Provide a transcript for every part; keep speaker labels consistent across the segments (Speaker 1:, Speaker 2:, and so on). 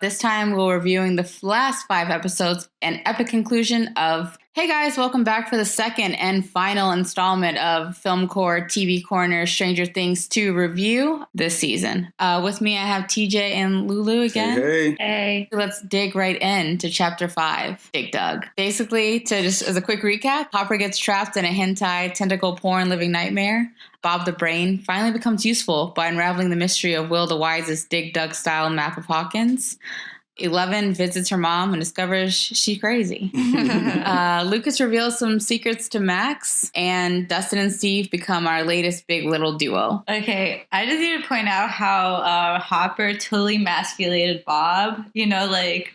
Speaker 1: This time we're reviewing the last 5 episodes, an epic conclusion of... Hey guys, welcome back for the second and final installment of Filmcore TV Core-ner Stranger Things 2 review this season. With me, I have TJ and Lulu again.
Speaker 2: Hey.
Speaker 1: Let's dig right into Chapter 5, Dig Dug. Basically, just as a quick recap, Hopper gets trapped in a hentai, tentacle porn living nightmare. Bob the Brain finally becomes useful by unraveling the mystery of Will the Wise's Dig Dug style map of Hawkins. 11 visits her mom and discovers she's crazy. Lucas reveals some secrets to Max, and Dustin and Steve become our latest big little duo.
Speaker 2: Okay, I just need to point out how Hopper totally emasculated Bob. You know, like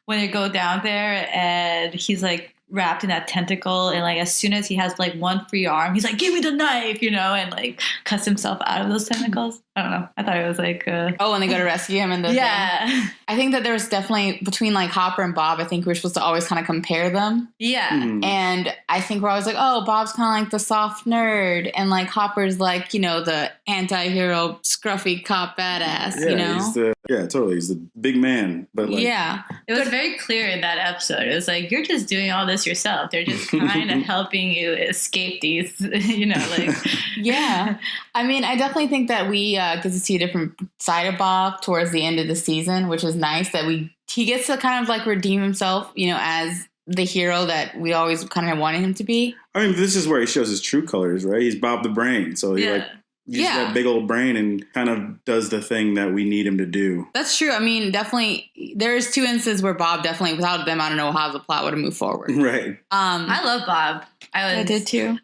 Speaker 2: when they go down there and he's like wrapped in that tentacle, and like as soon as he has like one free arm, he's like, "Give me the knife," you know, and like cuts himself out of those tentacles. I don't know. I thought it was like
Speaker 1: when they go to rescue him and thing. I think that there was definitely between like Hopper and Bob, I think we're supposed to always kind of compare them. And I think we're always like, oh, Bob's kind of like the soft nerd, and like Hopper's like, you know, the anti-hero scruffy cop badass. You know,
Speaker 3: he's the big man. But like,
Speaker 2: it was very clear in that episode. It was like, you're just doing all this yourself. They're just kind of helping you escape these, you know, like.
Speaker 1: I mean, I definitely think that we get to see a different side of Bob towards the end of the season, which is nice that he gets to kind of like redeem himself, you know, as the hero that we always kind of wanted him to be.
Speaker 3: I mean, this is where he shows his true colors, right? He's Bob the Brain, so he uses that big old brain and kind of does the thing that we need him to do.
Speaker 1: That's true. I mean, definitely, there's 2 instances where Bob definitely, without them, I don't know how the plot would have moved forward.
Speaker 3: Right.
Speaker 2: I love Bob.
Speaker 1: I did too.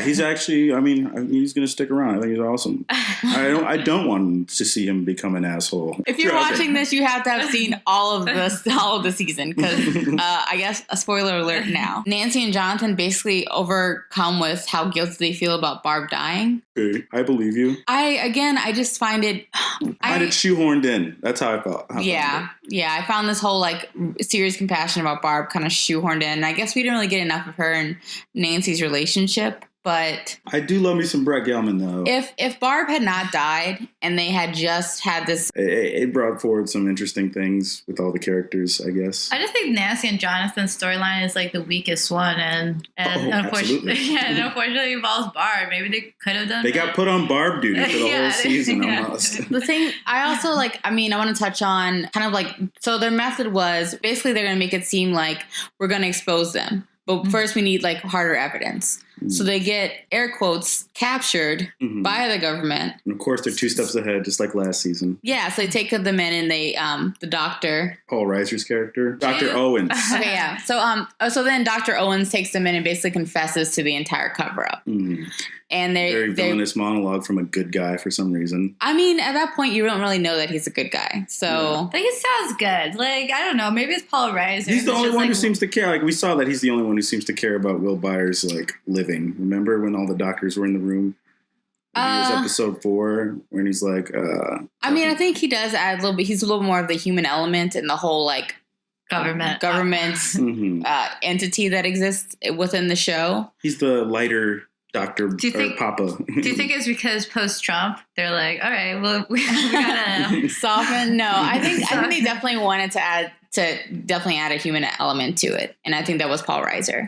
Speaker 3: He's actually, I mean, he's going to stick around. I think he's awesome. I don't want to see him become an asshole.
Speaker 1: If you're watching this, you have to have seen all of the season, because I guess a spoiler alert now. Nancy and Jonathan basically overcome with how guilty they feel about Barb dying.
Speaker 3: Okay, I believe you.
Speaker 1: I just find it...
Speaker 3: I find it shoehorned in. That's how I felt.
Speaker 1: I found this whole like serious compassion about Barb kind of shoehorned in. I guess we didn't really get enough of her and Nancy's relationship. But
Speaker 3: I do love me some Brett Gelman, though.
Speaker 1: If Barb had not died and they had just had this...
Speaker 3: It brought forward some interesting things with all the characters, I guess.
Speaker 2: I just think Nancy and Jonathan's storyline is like the weakest one, and unfortunately involves Barb. Maybe they could have done
Speaker 3: They got put on Barb duty for the whole season almost.
Speaker 1: The thing, I also like, I mean, I want to touch on kind of like, so their method was basically they're going to make it seem like we're going to expose them. But first we need like harder evidence. So they get, air quotes, captured by the government.
Speaker 3: And of course, they're 2 steps ahead, just like last season.
Speaker 1: Yeah, so they take them in and they, the doctor.
Speaker 3: Paul Reiser's character. Dr. Owens.
Speaker 1: Okay, yeah. So then Dr. Owens takes them in and basically confesses to the entire cover-up. And
Speaker 3: very villainous monologue from a good guy for some reason.
Speaker 1: I mean, at that point, you don't really know that he's a good guy. So,
Speaker 2: but he sounds good. Like, I don't know. Maybe it's Paul Reiser.
Speaker 3: He's the only one who seems to care. Like, we saw that he's the only one who seems to care about Will Byers, like, living. Remember when all the doctors were in the room? It was episode 4 when he's like...
Speaker 1: I mean, I think he does add a little bit. He's a little more of the human element in the whole, like... government entity that exists within the show.
Speaker 3: He's the lighter... Dr. Papa.
Speaker 2: Do you think it's because post-Trump, they're like, all right, well, we gotta
Speaker 1: soften? No, I think they definitely wanted to add a human element to it. And I think that was Paul Reiser.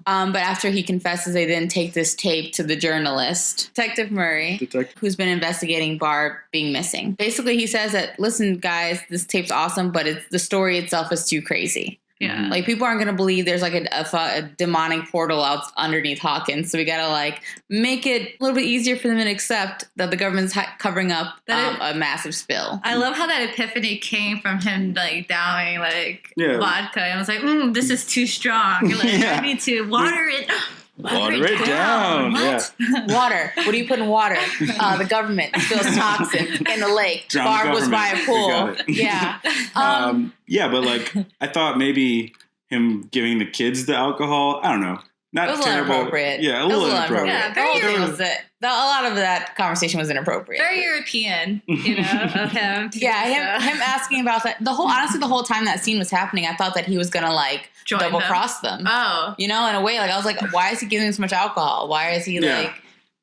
Speaker 1: But after he confesses, they then take this tape to the journalist, Detective Murray, who's been investigating Barb being missing. Basically, he says that, listen, guys, this tape's awesome, but the story itself is too crazy.
Speaker 2: Yeah.
Speaker 1: Like, people aren't going to believe there's like a demonic portal out underneath Hawkins. So we got to like make it a little bit easier for them to accept that the government's covering up a massive spill.
Speaker 2: I love how that epiphany came from him like downing like vodka. And I was like, this is too strong. Like, I need to water it.
Speaker 3: Water it down.
Speaker 1: What? Water. What do you put in water? The government spills toxins in the lake. Barb was by a pool. Yeah.
Speaker 3: But like, I thought maybe him giving the kids the alcohol, I don't know. Not
Speaker 1: it was
Speaker 3: terrible.
Speaker 1: Inappropriate.
Speaker 3: Yeah, a little inappropriate.
Speaker 1: Yeah, a lot of that conversation was inappropriate.
Speaker 2: Very European, you know, of him.
Speaker 1: Him asking about that. The whole time that scene was happening, I thought that he was gonna like double cross them.
Speaker 2: Oh,
Speaker 1: you know, in a way, like I was like, why is he giving so much alcohol? Why is he like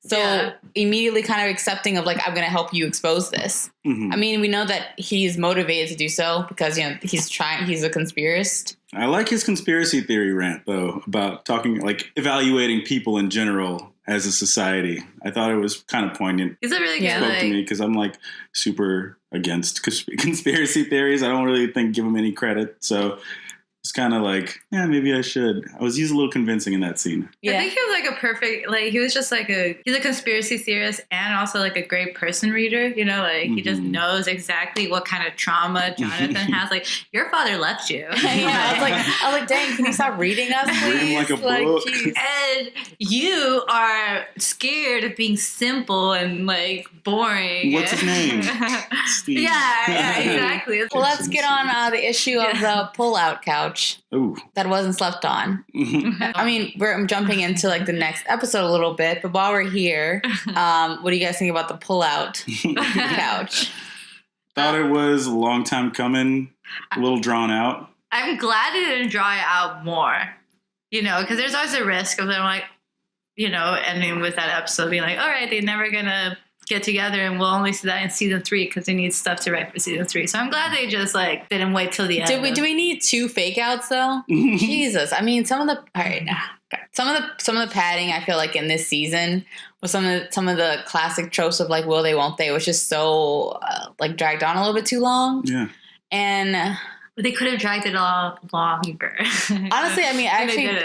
Speaker 1: So immediately kind of accepting of like, I'm going to help you expose this. I mean, we know that he's motivated to do so because, he's a conspiracist.
Speaker 3: I like his conspiracy theory rant, though, about talking, like, evaluating people in general as a society. I thought it was kind of poignant.
Speaker 2: He's a really good,
Speaker 3: spoke to me because I'm, like, super against conspiracy theories. I don't really give him any credit, so it's kind of like, yeah, maybe I should. He's a little convincing in that scene.
Speaker 2: Yeah. I think he was like a perfect, like, he was just like he's a conspiracy theorist and also like a great person reader, he just knows exactly what kind of trauma Jonathan has. Like, your father left you.
Speaker 1: I was like, dang, can you stop reading us, please?
Speaker 3: Read him like a book.
Speaker 2: And you are scared of being simple and like boring.
Speaker 3: What's his name? Steve.
Speaker 2: Yeah, exactly.
Speaker 1: Well, let's get on the issue of the pull-out couch.
Speaker 3: Ooh.
Speaker 1: That wasn't slept on. I mean, I'm jumping into like the next episode a little bit, but while we're here, what do you guys think about the pull-out couch?
Speaker 3: Thought it was a long time coming, a little drawn out.
Speaker 2: I'm glad it didn't draw it out more, because there's always a risk of them like, ending with that episode being like, all right, they're never gonna get together and we'll only see that in season 3 because they need stuff to write for season 3. So I'm glad they just like didn't wait till the end.
Speaker 1: Do we need 2 fake outs though? Jesus. I mean, some of the padding I feel like in this season with some of the classic tropes of like will they won't they was just so like dragged on a little bit too long.
Speaker 3: Yeah.
Speaker 2: And they could have dragged it all longer.
Speaker 1: Honestly, I mean,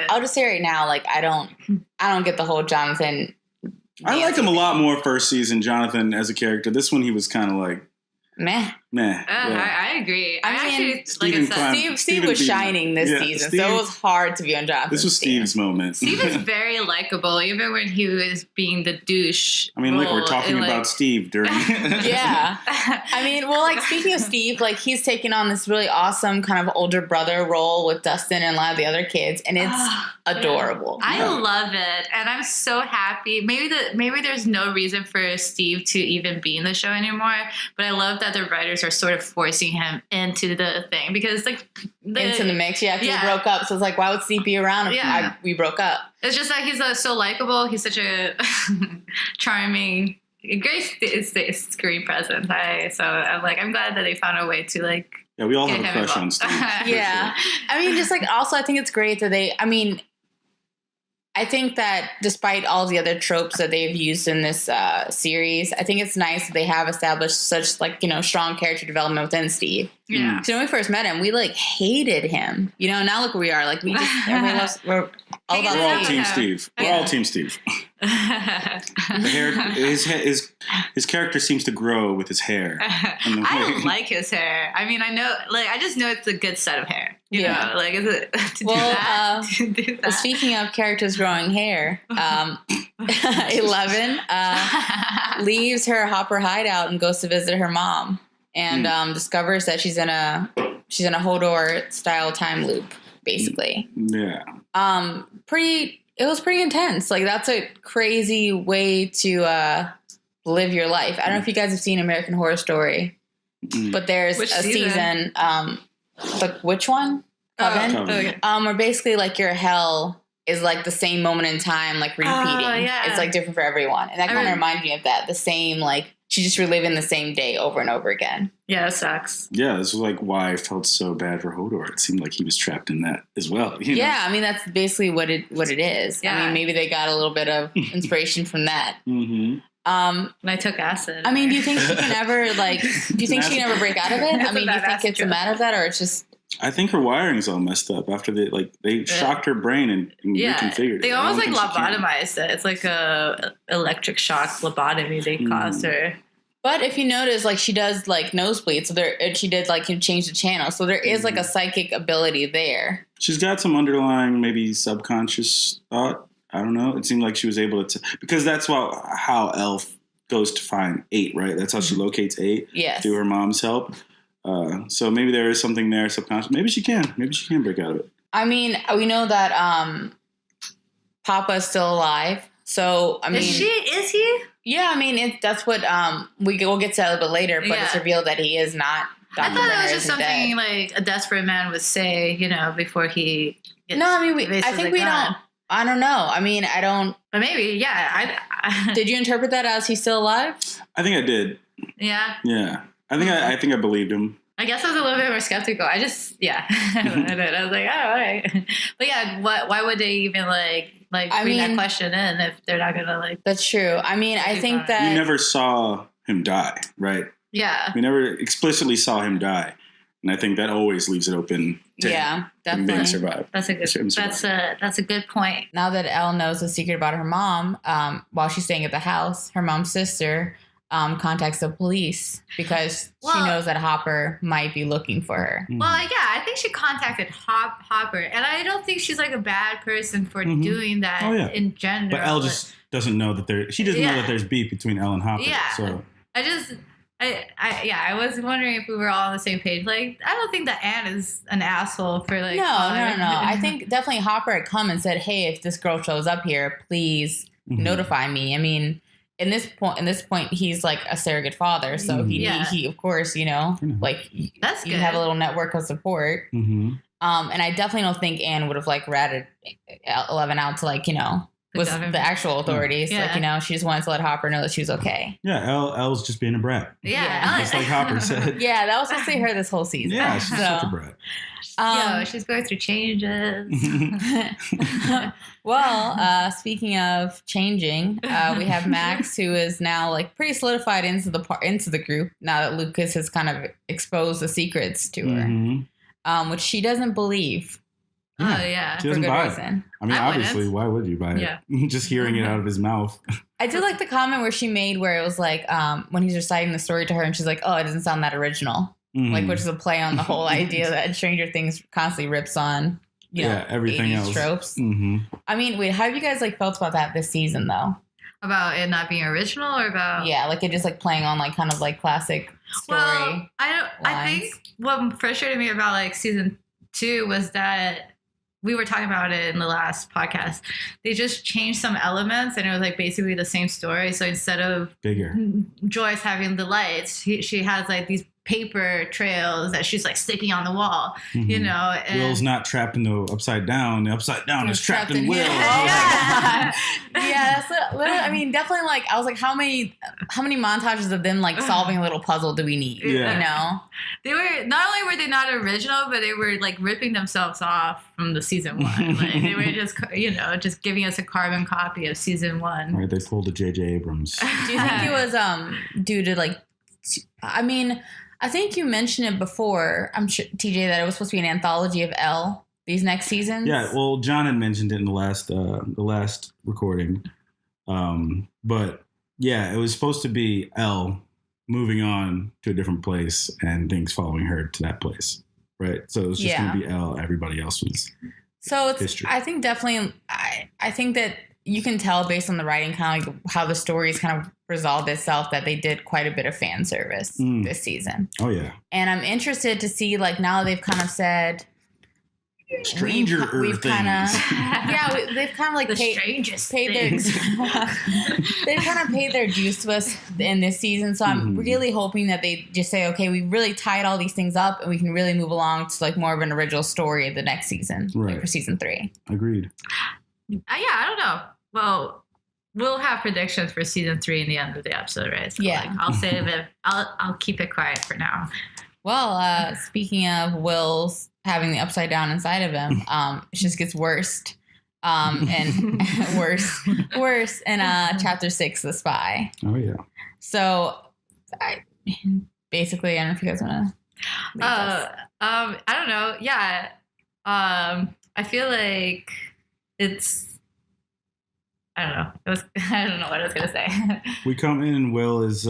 Speaker 1: I'll just say right now, like I don't get the whole Jonathan.
Speaker 3: I liked him a lot more first season, Jonathan, as a character. This one, he was kind of like,
Speaker 1: meh.
Speaker 3: Yeah.
Speaker 2: I agree.
Speaker 1: Steve was shining this season, so it was hard to be on Jonathan.
Speaker 3: This was Steve's moment.
Speaker 2: Steve is very likable, even when he was being the douche.
Speaker 3: I mean, we're talking about Steve during.
Speaker 1: Yeah. I mean, well, like speaking of Steve, like he's taken on this really awesome kind of older brother role with Dustin and a lot of the other kids, and it's adorable.
Speaker 2: I love it, and I'm so happy. Maybe there's no reason for Steve to even be in the show anymore, but I love that the writers are sort of forcing him into the thing because like
Speaker 1: into the mix. Yeah, because we broke up, so it's like, why would Steve be around if we broke up?
Speaker 2: It's just like he's so likable. He's such a charming, great screen presence. So I'm glad that they found a way to like.
Speaker 3: Yeah, we all have a crush on Steve.
Speaker 1: Yeah, sure. I mean, just like also, I think it's great that I think that despite all the other tropes that they've used in this series, I think it's nice that they have established such like, strong character development within Steve.
Speaker 2: Yeah.
Speaker 1: So when we first met him, we like hated him. Now look where we are. Like we just, we're all about
Speaker 3: We're all Team Steve. We're all Team Steve. His character seems to grow with his hair.
Speaker 2: I like his hair. I mean, I just know it's a good set of hair. You know, like is it to do that?
Speaker 1: Speaking of characters growing hair, 11 leaves her Hopper hideout and goes to visit her mom, and discovers that she's in a Hodor style time loop, basically.
Speaker 3: Yeah.
Speaker 1: It was pretty intense. Like that's a crazy way to live your life. I don't know if you guys have seen American Horror Story, but there's a season. Which one? Coven. Where basically like your hell is like the same moment in time, like repeating. It's like different for everyone, and that kind of reminds me of that. The same like she's just reliving the same day over and over again.
Speaker 2: Yeah, that sucks.
Speaker 3: Yeah, this was like why I felt so bad for Hodor. It seemed like he was trapped in that as well.
Speaker 1: Yeah, I mean that's basically what it is.
Speaker 2: Yeah.
Speaker 1: I mean maybe they got a little bit of inspiration from that.
Speaker 3: Mm-hmm.
Speaker 2: And I took acid.
Speaker 1: I mean, do you think she can ever she can ever break out of it? I mean, do you think it's a matter of that, or it's just?
Speaker 3: I think her wiring's all messed up after they shocked her brain and reconfigured it.
Speaker 2: They almost like lobotomized it. It's like a electric shock lobotomy they caused her.
Speaker 1: But if you notice, like she does like nosebleed, so she did like change the channel, so there is like a psychic ability there.
Speaker 3: She's got some underlying maybe subconscious thought. I don't know. It seemed like she was able to because that's how Elf goes to find 8, right? That's how she locates 8 through her mom's help. So maybe there is something there subconscious. Maybe she can break out of it. I mean, we know that Papa's still alive. So I mean,
Speaker 2: is he?
Speaker 1: Yeah, I mean that's what we'll get to that a little bit later. But it's revealed that he is not.
Speaker 2: I thought it was just something like a desperate man would say, before he.
Speaker 1: No, I mean I think we don't. I don't know. I mean, I don't
Speaker 2: But maybe, yeah.
Speaker 1: Did you interpret that as he's still alive?
Speaker 3: I think I did.
Speaker 2: Yeah.
Speaker 3: Yeah. I think I believed him.
Speaker 2: I guess I was a little bit more skeptical. I was like, oh, all right. But yeah, why would they even bring that question in if they're not gonna
Speaker 1: That's true. I mean, I think that
Speaker 3: we never saw him die, right?
Speaker 2: Yeah.
Speaker 3: We never explicitly saw him die. And I think that always leaves it open to him
Speaker 1: definitely
Speaker 3: survive.
Speaker 2: That's a good point.
Speaker 1: Now that Elle knows the secret about her mom, while she's staying at the house, her mom's sister contacts the police because she knows that Hopper might be looking for her.
Speaker 2: Well, I think she contacted Hopper, and I don't think she's a bad person for doing that in general.
Speaker 4: But Elle just doesn't know that she doesn't know that there's beef between Elle and Hopper.
Speaker 2: Yeah.
Speaker 4: So
Speaker 2: I was wondering if we were all on the same page. I don't think that Anne is an asshole for
Speaker 1: No. I think definitely Hopper had come and said, "Hey, if this girl shows up here, please notify me." I mean, in this point, he's a surrogate father, so he of course,
Speaker 2: that's good.
Speaker 1: You have a little network of support. And I definitely don't think Anne would have ratted 11 out to was the actual authorities.
Speaker 2: Yeah.
Speaker 1: She just wanted to let Hopper know that she was okay.
Speaker 4: Yeah, Elle's just being a brat.
Speaker 2: Yeah.
Speaker 4: Just like Hopper said.
Speaker 1: Yeah, that was supposed to be her this whole season.
Speaker 4: Yeah, she's such a brat.
Speaker 2: She's going through changes.
Speaker 1: Well, speaking of changing, we have Max, who is now pretty solidified into the group now that Lucas has kind of exposed the secrets to her, which she doesn't believe.
Speaker 4: Yeah.
Speaker 2: Oh, yeah.
Speaker 4: She doesn't buy it.
Speaker 1: Reason.
Speaker 4: I mean, obviously, why would you buy it?
Speaker 2: Yeah.
Speaker 4: Just hearing it out of his mouth.
Speaker 1: I did like the comment where she made where it was when he's reciting the story to her and she's like, oh, it doesn't sound that original. Which is a play on the whole idea that Stranger Things constantly rips on,
Speaker 4: everything
Speaker 1: 80s
Speaker 4: else.
Speaker 1: tropes. I mean, wait, how have you guys felt about that this season, though?
Speaker 2: About it not being original or about...
Speaker 1: Yeah, it just playing on kind of classic story.
Speaker 2: Well, I think what frustrated me about season 2 was that we were talking about it in the last podcast. They just changed some elements and it was basically the same story. So instead of
Speaker 4: bigger
Speaker 2: Joyce having the lights, she has these paper trails that she's sticking on the wall, and
Speaker 4: Will's not trapped in the upside down. The upside down is trapped in Will.
Speaker 1: Yeah, that's literally. I mean, definitely. I was how many montages of them solving a little puzzle do we need?
Speaker 4: Yeah.
Speaker 2: They were not only were they not original, but they were ripping themselves off from the season 1. They were just giving us a carbon copy of season 1.
Speaker 4: Right, they pulled a J.J. Abrams.
Speaker 1: Do you think it was due to I mean, I think you mentioned it before, I'm sure, TJ, that it was supposed to be an anthology of Elle these next seasons.
Speaker 4: Yeah, well, John had mentioned it in the last recording. But yeah, it was supposed to be Elle moving on to a different place and things following her to that place. Right? So it was just going to be Elle. Everybody else was history.
Speaker 1: I think definitely, I think that you can tell based on the writing kind of how the stories kind of resolved itself that they did quite a bit of fan service this season.
Speaker 4: Oh, yeah.
Speaker 1: And I'm interested to see, now they've kind of said...
Speaker 4: Stranger Earth things.
Speaker 1: They've kind of
Speaker 2: the strangest
Speaker 1: paid they've kind of paid their dues to us in this season. So I'm really hoping that they just say, okay, we really tied all these things up and we can really move along to more of an original story the next season, for season 3.
Speaker 4: Agreed.
Speaker 2: I don't know. Well, we'll have predictions for season 3 in the end of the episode, right? So I'll save it. I'll keep it quiet for now.
Speaker 1: Well, speaking of Will's having the upside down inside of him, it just gets worse. And worse in chapter 6, The Spy.
Speaker 4: Oh yeah.
Speaker 1: So I don't know if you guys want to.
Speaker 2: I don't know. Yeah. I feel like it's. I don't know. I don't know what I was gonna say.
Speaker 4: We come in and Will's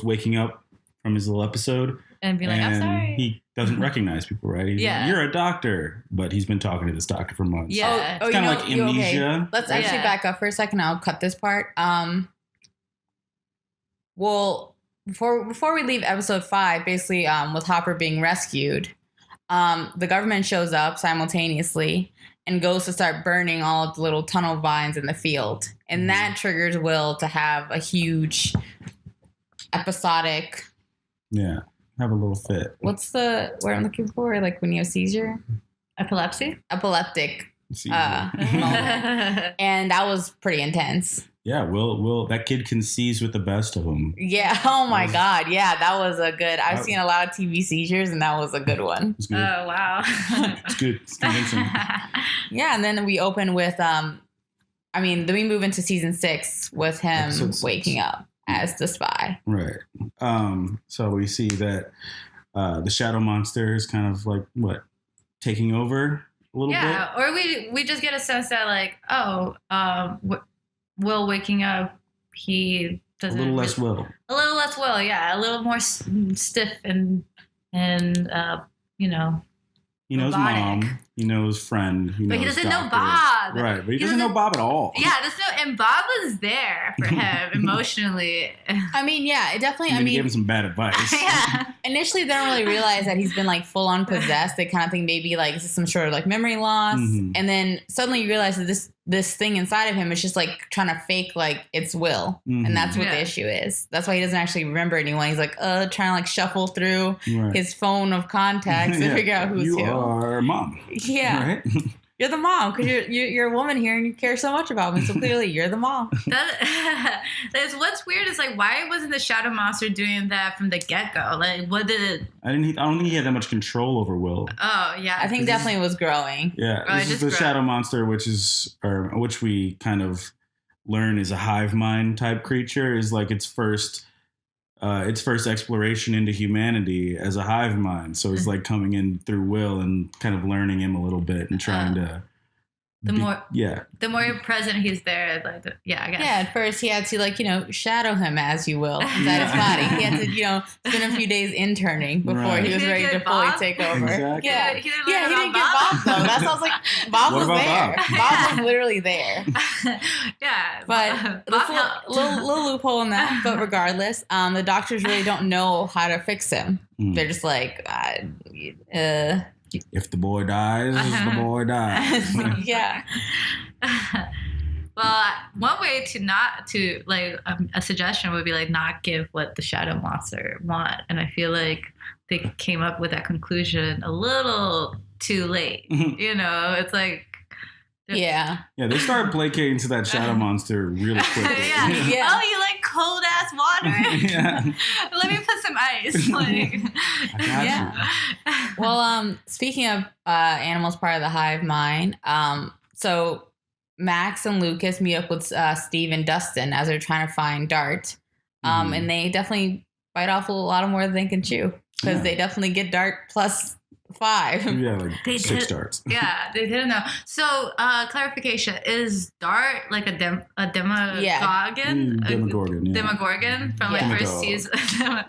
Speaker 4: waking up from his little episode
Speaker 2: and be like, "I'm sorry."
Speaker 4: He doesn't recognize people, right? He's like, "You're a doctor," but he's been talking to this doctor for months.
Speaker 2: Yeah,
Speaker 4: it's kind of like amnesia.
Speaker 1: Okay. Let's actually back up for a second. I'll cut this part. Well, before we leave episode 5, basically, with Hopper being rescued, the government shows up simultaneously and goes to start burning all of the little tunnel vines in the field. And that triggers Will to have a huge episodic...
Speaker 4: Yeah, have a little fit.
Speaker 1: What's the word I'm looking for? When you have seizure?
Speaker 2: Epilepsy?
Speaker 1: Epileptic moment. And that was pretty intense.
Speaker 4: Yeah, Will, that kid can seize with the best of them.
Speaker 1: Yeah. Oh my God. Yeah, that was a good. I've seen a lot of TV seizures, and that was a good one.
Speaker 4: It's good.
Speaker 2: Oh wow.
Speaker 4: It's good. It's convincing.
Speaker 1: Yeah, and then we open with then we move into season 6 with him waking up as the spy.
Speaker 4: Right. So we see that the shadow monster is kind of like taking over a little bit.
Speaker 2: Yeah, or we just get a sense that Will waking up, he doesn't
Speaker 4: a little less Will.
Speaker 2: A little less Will, yeah, a little more stiff and you know.
Speaker 4: He knows
Speaker 2: robotic.
Speaker 4: Mom. He knows Friend.
Speaker 2: But he doesn't know
Speaker 4: Doctor.
Speaker 2: Bob.
Speaker 4: Right, but he doesn't know Bob at all.
Speaker 2: Yeah, and Bob was there for him emotionally.
Speaker 1: I mean, yeah, it definitely.
Speaker 4: He gave him some bad advice.
Speaker 2: Yeah.
Speaker 1: Initially, they don't really realize that he's been like full on possessed. They kind of think maybe like is this some sort of like memory loss, and then suddenly you realize that this thing inside of him is just like trying to fake like it's Will, and that's what the issue is. That's why he doesn't actually remember anyone. He's like trying to like shuffle through his phone of contacts to figure out who's who.
Speaker 4: You are Mom.
Speaker 1: Yeah. Right? You're the mom because you're a woman here and you care so much about me. So clearly you're the mom.
Speaker 2: That's what's weird is like why wasn't the shadow monster doing that from the get go? Like what did it?
Speaker 4: I don't think he had that much control over Will.
Speaker 2: Oh yeah,
Speaker 1: I think definitely was growing.
Speaker 4: Yeah, this is the shadow monster, which we kind of learn is a hive mind type creature. Is like its first exploration into humanity as a hive mind. So it's like coming in through Will and kind of learning him a little bit and trying to. The
Speaker 2: more present he's there, I guess.
Speaker 1: Yeah, at first he had to shadow him as you will inside his body. He had to spend a few days interning before he was ready to fully take over.
Speaker 4: Exactly.
Speaker 1: Yeah, he didn't get Bob though. That sounds like Bob was there. Bob was literally there.
Speaker 2: Yeah,
Speaker 1: but there's a little loophole in that. But regardless, the doctors really don't know how to fix him. They're just like,
Speaker 4: if the boy dies, the boy dies.
Speaker 1: Yeah.
Speaker 2: Well, one way to a suggestion would be like not give what the shadow monster want, and I feel like they came up with that conclusion a little too late. It's like.
Speaker 1: Yeah.
Speaker 4: Yeah, they started placating to that shadow monster really quickly.
Speaker 2: Yeah. Oh, you like cold ass water?
Speaker 4: Yeah.
Speaker 2: Let me put some ice.
Speaker 4: I got you.
Speaker 1: Well, speaking of animals part of the hive mind, so Max and Lucas meet up with Steve and Dustin as they're trying to find Dart. And they definitely bite off a lot more than they can chew because they definitely get Dart plus 5.
Speaker 4: Yeah, like they 6 darts.
Speaker 2: Yeah, they didn't know. So, clarification: is Dart like a Demogorgon? Demogorgon from first season.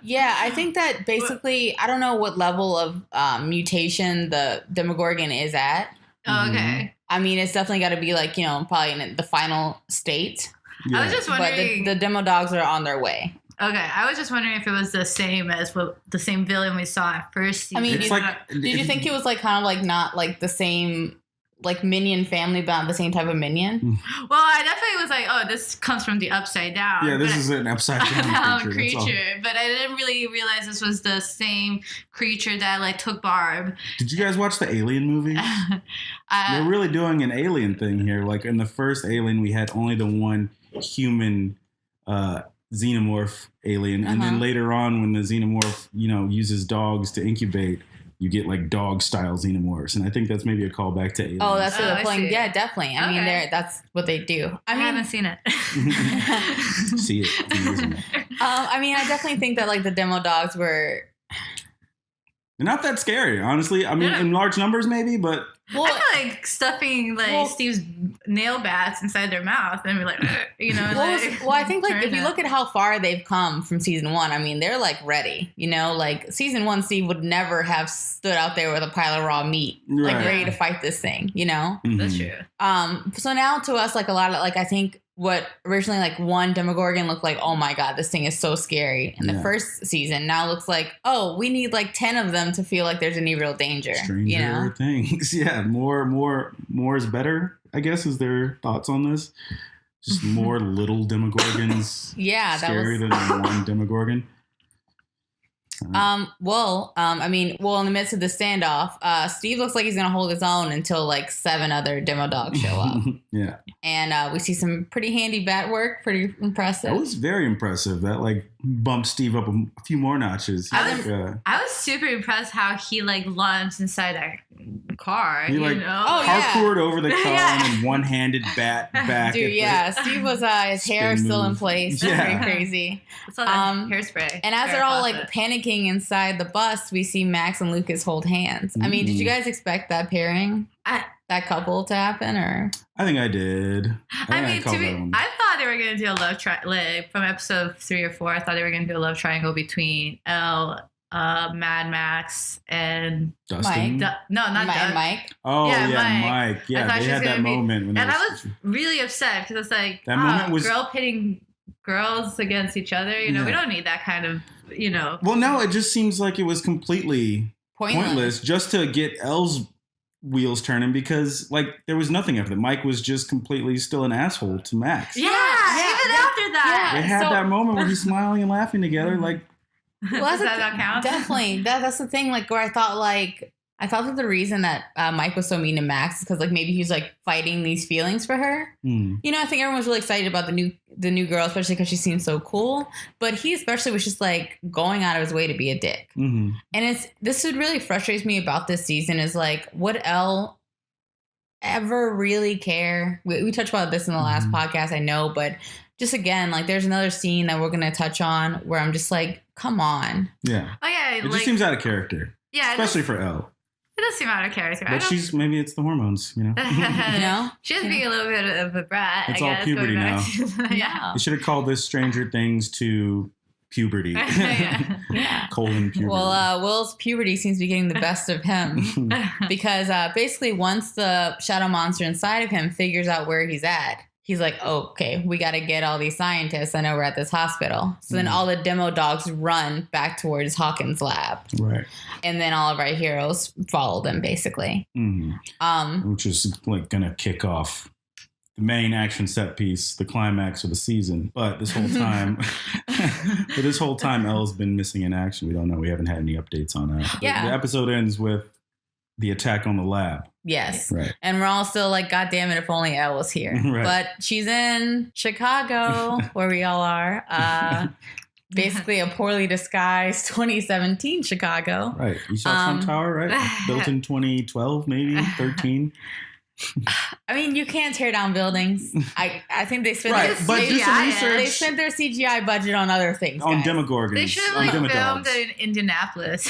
Speaker 1: Yeah, I think that basically, I don't know what level of mutation the Demogorgon is at.
Speaker 2: Oh, okay.
Speaker 1: I mean, it's definitely got to be like probably in the final state.
Speaker 2: Yeah. I was just wondering.
Speaker 1: But the demo dogs are on their way.
Speaker 2: Okay, I was just wondering if it was the same as the same villain we saw at first season.
Speaker 1: I mean, did you think it was like kind of like not like the same like minion family, but not the same type of minion?
Speaker 2: Well, I definitely was like, oh, this comes from the Upside Down.
Speaker 4: Yeah, this is an Upside Down creature.
Speaker 2: But I didn't really realize this was the same creature that like took Barb.
Speaker 4: Did you guys watch the Alien movies? They're really doing an alien thing here. Like in the first Alien, we had only the one human xenomorph alien, and then later on when the xenomorph uses dogs to incubate, you get like dog style xenomorphs, and I think that's maybe a callback to Alien.
Speaker 1: Oh, that's what they're playing. Yeah, definitely. I mean, that's what they do.
Speaker 2: I haven't seen it.
Speaker 4: See it.
Speaker 1: I mean, I definitely think that like the demo dogs were
Speaker 4: not that scary, honestly. I mean, in large numbers maybe, but
Speaker 2: I feel like stuffing Steve's nail bats inside their mouth and be like,
Speaker 1: Well, I think like if you look at how far they've come from season 1, I mean, they're like ready. Like season 1, Steve would never have stood out there with a pile of raw meat, like ready to fight this thing.
Speaker 2: That's true.
Speaker 1: So now to us, like a lot of like I think what originally like one Demogorgon looked like, oh my God, this thing is so scary in the first season. Now looks like, oh, we need like 10 of them to feel like there's any real danger.
Speaker 4: Stranger things. Yeah, more is better, I guess, is their thoughts on this. Just more little Demogorgons.
Speaker 1: Yeah,
Speaker 4: scarier than one Demogorgon.
Speaker 1: In the midst of the standoff, Steve looks like he's going to hold his own until like 7 other demo dogs show up.
Speaker 4: Yeah.
Speaker 1: And we see some pretty handy bat work. Pretty impressive.
Speaker 4: That was very impressive. That like bumped Steve up a few more notches.
Speaker 2: I was super impressed how he like lunged inside that car.
Speaker 4: He like parkoured over the car and then one-handed bat back.
Speaker 1: Dude, Steve was his hair still in place. Very crazy.
Speaker 2: It's all that hairspray.
Speaker 1: And as they're all like panicking inside the bus, we see Max and Lucas hold hands. I mean, did you guys expect that pairing, that couple to happen, or?
Speaker 4: I think I did.
Speaker 2: I thought they were going to do a love triangle, like from episode 3 or 4. I thought they were going to do a love triangle between Elle, Mad Max, and
Speaker 4: Dustin.
Speaker 1: Mike. Mike.
Speaker 4: Oh Mike. Yeah, they had that moment.
Speaker 2: And I was really upset because it's like, that moment was girl pitting girls against each other. We don't need that kind of,
Speaker 4: Well, no, it just seems like it was completely pointless just to get Elle's wheels turning because like there was nothing after that. Mike was just completely still an asshole to Max.
Speaker 2: Even after that.
Speaker 4: They had that moment where he's smiling and laughing together. Like,
Speaker 1: well, does that not count? Definitely. That's the thing. Like, where I thought that the reason that Mike was so mean to Max is because like maybe he was like fighting these feelings for her. I think everyone was really excited about the new girl, especially because she seemed so cool. But he especially was just like going out of his way to be a dick. And this what really frustrates me about this season is like, would Elle ever really care? We touched about this in the last podcast, I know, but just again, like there's another scene that we're going to touch on where I'm just like, come on.
Speaker 4: Yeah.
Speaker 2: Oh yeah.
Speaker 4: It just seems out of character. Yeah. Especially for Elle.
Speaker 2: It does seem out of character.
Speaker 4: But maybe it's the hormones,
Speaker 2: She is being a little bit of a brat,
Speaker 4: it's
Speaker 2: I guess.
Speaker 4: All puberty now.
Speaker 2: Yeah.
Speaker 4: You should have called this Stranger Things to puberty. Colon puberty.
Speaker 1: Well, Will's puberty seems to be getting the best of him because basically once the shadow monster inside of him figures out where he's at, he's like, oh, okay, we got to get all these scientists. I know we're at this hospital. So then all the demo dogs run back towards Hawkins' lab.
Speaker 4: Right.
Speaker 1: And then all of our heroes follow them, basically.
Speaker 4: Which is like going to kick off the main action set piece, the climax of the season. But this whole time, Elle's been missing in action. We don't know. We haven't had any updates on that.
Speaker 1: Yeah.
Speaker 4: The episode ends with the attack on the lab.
Speaker 1: Yes.
Speaker 4: Right.
Speaker 1: And we're all still like, God damn it, if only Elle was here.
Speaker 4: Right.
Speaker 1: But she's in Chicago, where we all are. Basically a poorly disguised 2017 Chicago.
Speaker 4: Right. You saw Trump Tower, right? Built in 2012, maybe 13.
Speaker 1: I mean, you can't tear down buildings. I think they spent
Speaker 2: they
Speaker 1: spent their CGI budget on other things.
Speaker 4: On
Speaker 1: guys.
Speaker 4: Demogorgons.
Speaker 2: They should have filmed in Indianapolis.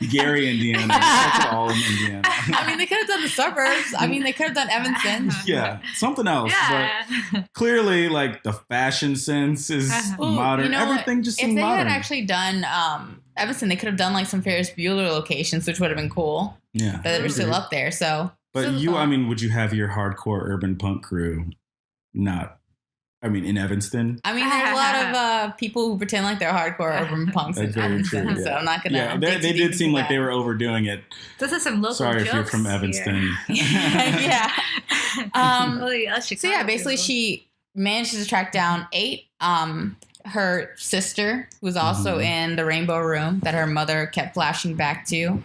Speaker 4: Gary, Indiana. That's all in Indiana.
Speaker 1: I mean, they could have done the suburbs. I mean, they could have done Evanston.
Speaker 4: Yeah, something else.
Speaker 2: Yeah.
Speaker 4: But clearly, like the fashion sense is modern. Everything just seemed modern.
Speaker 1: If they had actually done Evanston, they could have done like some Ferris Bueller locations, which would have been cool.
Speaker 4: Yeah,
Speaker 1: that are still up there. So,
Speaker 4: but I mean, would you have your hardcore urban punk crew in Evanston?
Speaker 1: I mean, there's a lot of people who pretend like they're hardcore urban punks in Evanston. True, so I'm not gonna.
Speaker 4: Yeah, they did seem like they were overdoing it.
Speaker 2: This is some local.
Speaker 4: Sorry
Speaker 2: jokes
Speaker 4: if you're from Evanston.
Speaker 1: Yeah. So yeah, basically she manages to track down 8. Her sister, who's also in the Rainbow Room that her mother kept flashing back to,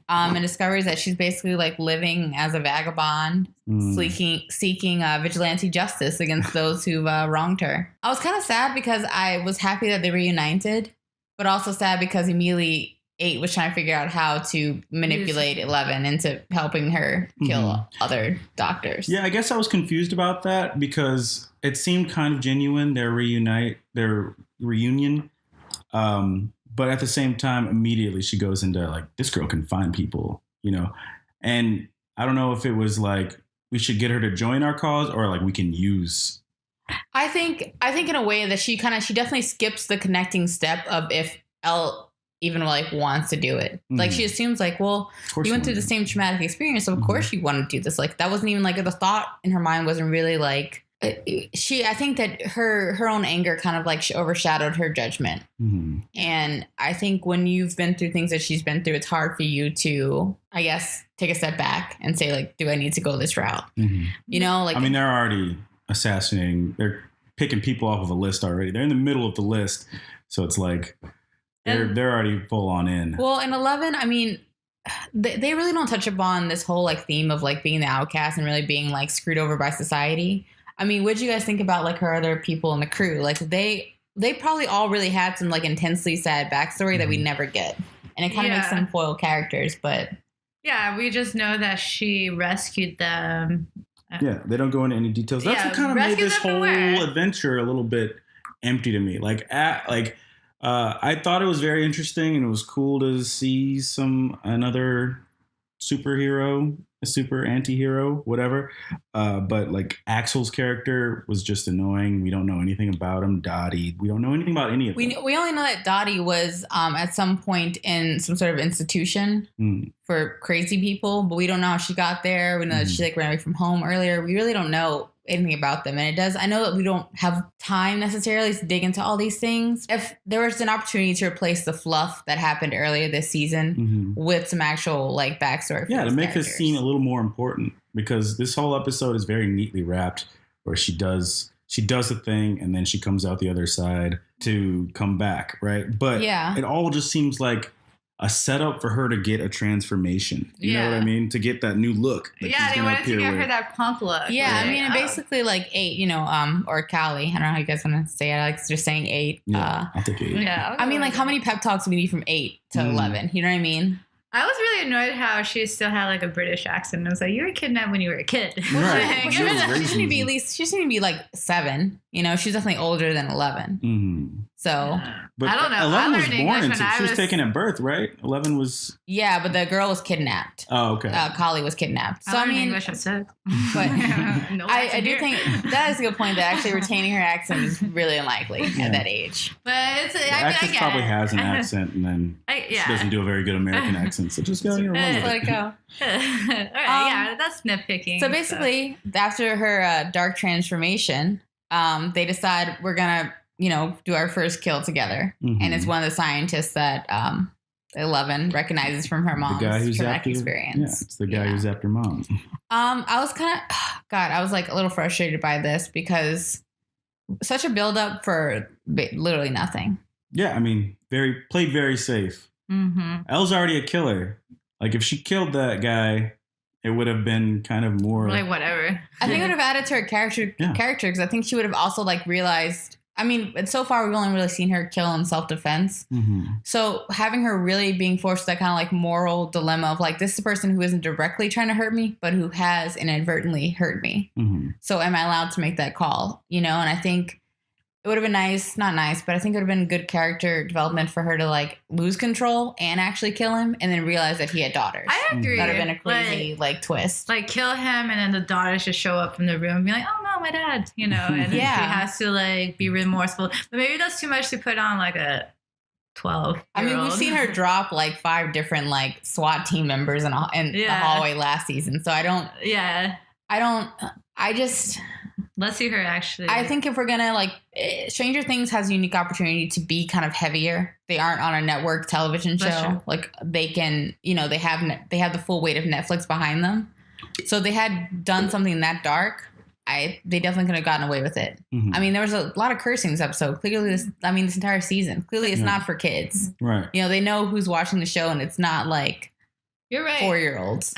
Speaker 1: and discovers that she's basically like living as a vagabond, seeking vigilante justice against those who've wronged her. I was kind of sad because I was happy that they reunited, but also sad because immediately 8 was trying to figure out how to manipulate 11 into helping her kill other doctors.
Speaker 4: Yeah, I guess I was confused about that because it seemed kind of genuine, their reunion. But at the same time, immediately she goes into like, this girl can find people, and I don't know if it was like, we should get her to join our cause or like we can use.
Speaker 1: I think in a way that she definitely skips the connecting step of if Elle even like wants to do it. Like she assumes like, well, you went through the same traumatic experience, so of course you want to do this. Like that wasn't even like the thought in her mind wasn't really like I think that her own anger kind of like overshadowed her judgment. And I think when you've been through things that she's been through, it's hard for you to, I guess, take a step back and say like, do I need to go this route? Like,
Speaker 4: I mean, they're already assassinating. They're picking people off of a list already. They're in the middle of the list. So it's like they're already full on in.
Speaker 1: Well, in 11, I mean, they really don't touch upon this whole like theme of like being the outcast and really being like screwed over by society. I mean, what did you guys think about like her other people in the crew? Like they probably all really had some like intensely sad backstory that we never get, and it kind of makes them foil characters. But
Speaker 2: yeah, we just know that she rescued them.
Speaker 4: Yeah, they don't go into any details. That's what kind of made this whole adventure a little bit empty to me. I thought it was very interesting, and it was cool to see another superhero, a super anti-hero, whatever. But like Axel's character was just annoying. We don't know anything about him. Dottie, we don't know anything about any of them.
Speaker 1: We only know that Dottie was at some point in some sort of institution for crazy people, but we don't know how she got there. We know that she like ran away from home earlier. We really don't know anything about them. And I know that we don't have time necessarily to dig into all these things. If there was an opportunity to replace the fluff that happened earlier this season with some actual like backstory.
Speaker 4: Yeah, to make this scene a little more important, because this whole episode is very neatly wrapped, where she does the thing and then she comes out the other side to come back, right? But it all just seems like a setup for her to get a transformation. You know what I mean? To get that new look.
Speaker 2: They wanted to give her that punk look.
Speaker 1: Yeah, right? I mean, basically like 8, or Callie. I don't know how you guys want to say it. I like just saying 8.
Speaker 4: Yeah, I'll take 8.
Speaker 1: Yeah, I mean, like how many pep talks do we need from 8 to 11? You know what I mean?
Speaker 2: I was really annoyed how she still had like a British accent. I was like, you were kidnapped when you were a kid.
Speaker 4: Right.
Speaker 1: She should be at least, she should be like 7. You know, she's definitely older than 11. So.
Speaker 4: But
Speaker 2: I don't know.
Speaker 4: 11 was born she was taken at birth, right? 11 was.
Speaker 1: Yeah, but the girl was kidnapped.
Speaker 4: Oh, okay.
Speaker 1: Callie was kidnapped. So I mean,
Speaker 2: English, I said.
Speaker 1: But I do think that is a good point, that actually retaining her accent is really unlikely at that age.
Speaker 2: But
Speaker 4: the actress probably has an accent, and then she doesn't do a very good American accent, so just go and
Speaker 1: let it go.
Speaker 2: All right, that's nitpicking.
Speaker 1: So basically, after her dark transformation, they decide we're gonna, do our first kill together, and it's one of the scientists that 11 recognizes from her mom's traumatic experience.
Speaker 4: Yeah, it's the guy who's after mom.
Speaker 1: I was I was like a little frustrated by this, because such a build up for literally nothing.
Speaker 4: Yeah, I mean, played very safe. Elle's already a killer. Like, if she killed that guy, it would have been kind of more
Speaker 2: like whatever.
Speaker 1: I think it would have added to her character, because I think she would have also like realized. I mean, so far we've only really seen her kill in self-defense. So having her really being forced to that kind of like moral dilemma of like, this is a person who isn't directly trying to hurt me, but who has inadvertently hurt me. So am I allowed to make that call? And I think it would have been not nice, but I think it would have been good character development for her to like lose control and actually kill him, and then realize that he had daughters.
Speaker 2: I agree.
Speaker 1: That would have been a crazy like twist.
Speaker 2: Like kill him, and then the daughters just show up from the room and be like, oh no, my dad, and then she has to like be remorseful. But maybe that's too much to put on like a 12-year-old.
Speaker 1: I mean, we've seen her drop like 5 different like SWAT team members in the hallway last season. So
Speaker 2: let's see her actually.
Speaker 1: I think if we're gonna like, Stranger Things has a unique opportunity to be kind of heavier. They aren't on a network television show. Like they can, they have the full weight of Netflix behind them. So if they had done something that dark, they definitely could have gotten away with it. I mean, there was a lot of cursing this episode. Clearly, this entire season. Clearly, it's not for kids.
Speaker 4: Right.
Speaker 1: They know who's watching the show, and it's not like
Speaker 2: you're right
Speaker 1: 4-year-olds.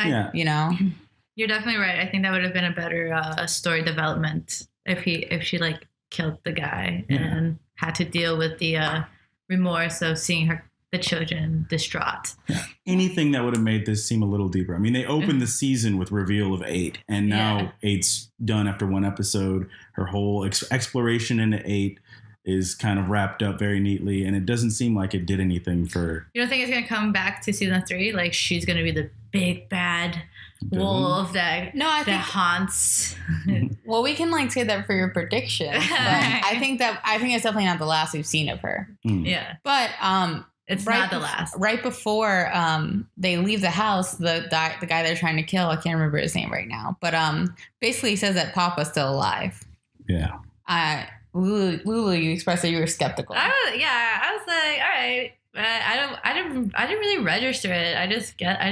Speaker 2: You're definitely right. I think that would have been a better story development if she like killed the guy and had to deal with the remorse of seeing the children distraught.
Speaker 4: Yeah. Anything that would have made this seem a little deeper. I mean, they opened the season with reveal of 8, and now 8's done after one episode. Her whole exploration into 8 is kind of wrapped up very neatly, and it doesn't seem like it did anything for.
Speaker 2: You don't think it's going to come back to season 3? Like she's going to be the big bad wolf that haunts.
Speaker 1: Well, we can like say that for your prediction, but I think it's definitely not the last we've seen of her.
Speaker 2: Yeah,
Speaker 1: but
Speaker 2: it's not the last.
Speaker 1: Right before they leave the house, the guy they're trying to kill, I can't remember his name right now, but basically says that Papa's still alive.
Speaker 4: Yeah.
Speaker 1: Lulu, you expressed that you were skeptical.
Speaker 2: I was like, all right, I didn't really register it. I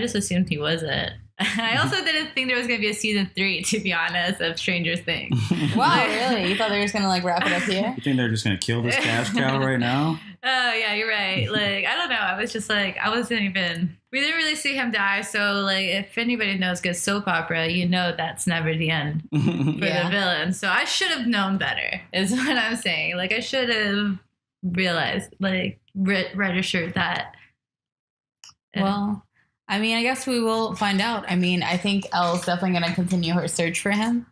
Speaker 2: just assumed he wasn't. I also didn't think there was going to be a season 3, to be honest, of Stranger Things.
Speaker 1: Wow, really? You thought they were just going to like wrap it up here?
Speaker 4: You think they're just going to kill this cash cow right now?
Speaker 2: Oh, yeah, you're right. Like, I don't know. I was just like, we didn't really see him die. So, like, if anybody knows good soap opera, that's never the end for the villain. So I should have known better, is what I'm saying. Like, I should have realized, like, registered that.
Speaker 1: Well, I mean, I guess we will find out. I mean, I think Elle's definitely going to continue her search for him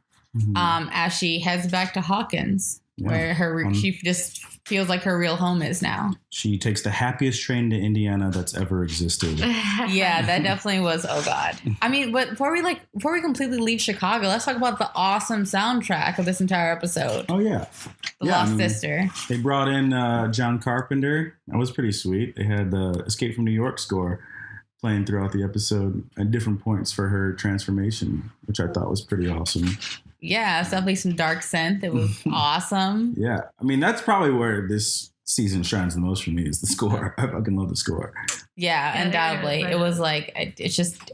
Speaker 1: as she heads back to Hawkins, where she just feels like her real home is now.
Speaker 4: She takes the happiest train to Indiana that's ever existed.
Speaker 1: Yeah, that definitely was. Oh God. I mean, but before we completely leave Chicago, let's talk about the awesome soundtrack of this entire episode.
Speaker 4: Oh yeah,
Speaker 1: The Lost Sister.
Speaker 4: They brought in John Carpenter. That was pretty sweet. They had the Escape from New York score playing throughout the episode at different points for her transformation, which I thought was pretty awesome.
Speaker 1: Yeah, it's definitely some dark synth. It was awesome.
Speaker 4: Yeah. I mean, that's probably where this season shines the most for me is the score. I fucking love the score.
Speaker 1: Yeah, undoubtedly. It was like, it's just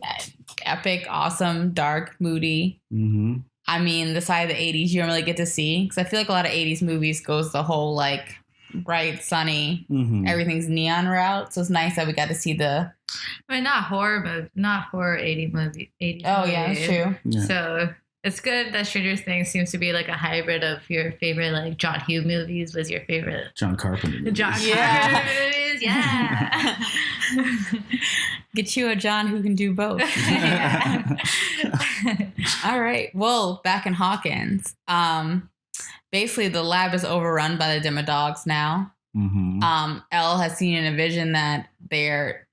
Speaker 1: epic, awesome, dark, moody. Mm-hmm. I mean, the side of the 80s you don't really get to see. Because I feel like a lot of 80s movies goes the whole, like, bright, sunny, everything's neon route. So it's nice that we got to see the...
Speaker 2: I mean, not horror 80s movie. 80s
Speaker 1: oh,
Speaker 2: movie.
Speaker 1: Yeah, it's true.
Speaker 2: Yeah. So... It's good that Stranger Things seems to be like a hybrid of your favorite, like, John Hughes movies was your favorite.
Speaker 4: John Carpenter movies.
Speaker 2: Carpenter movies, yeah.
Speaker 1: Get you a John who can do both. All right. Well, back in Hawkins, basically the lab is overrun by the Demodogs now. Mm-hmm. Elle has seen in a vision that they're,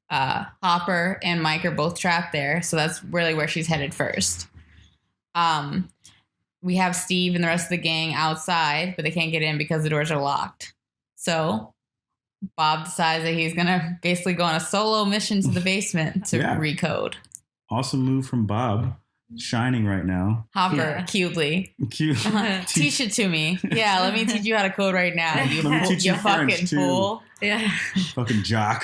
Speaker 1: Hopper and Mike are both trapped there. So that's really where she's headed first. We have Steve and the rest of the gang outside, but they can't get in because the doors are locked. So Bob decides that he's going to basically go on a solo mission to the basement to recode.
Speaker 4: Awesome move from Bob. Shining right now.
Speaker 1: Hopper, cutely.
Speaker 4: Cute.
Speaker 1: Teach it to me. Yeah, let me teach you how to code right now. You fucking fool.
Speaker 2: Yeah.
Speaker 4: Fucking jock.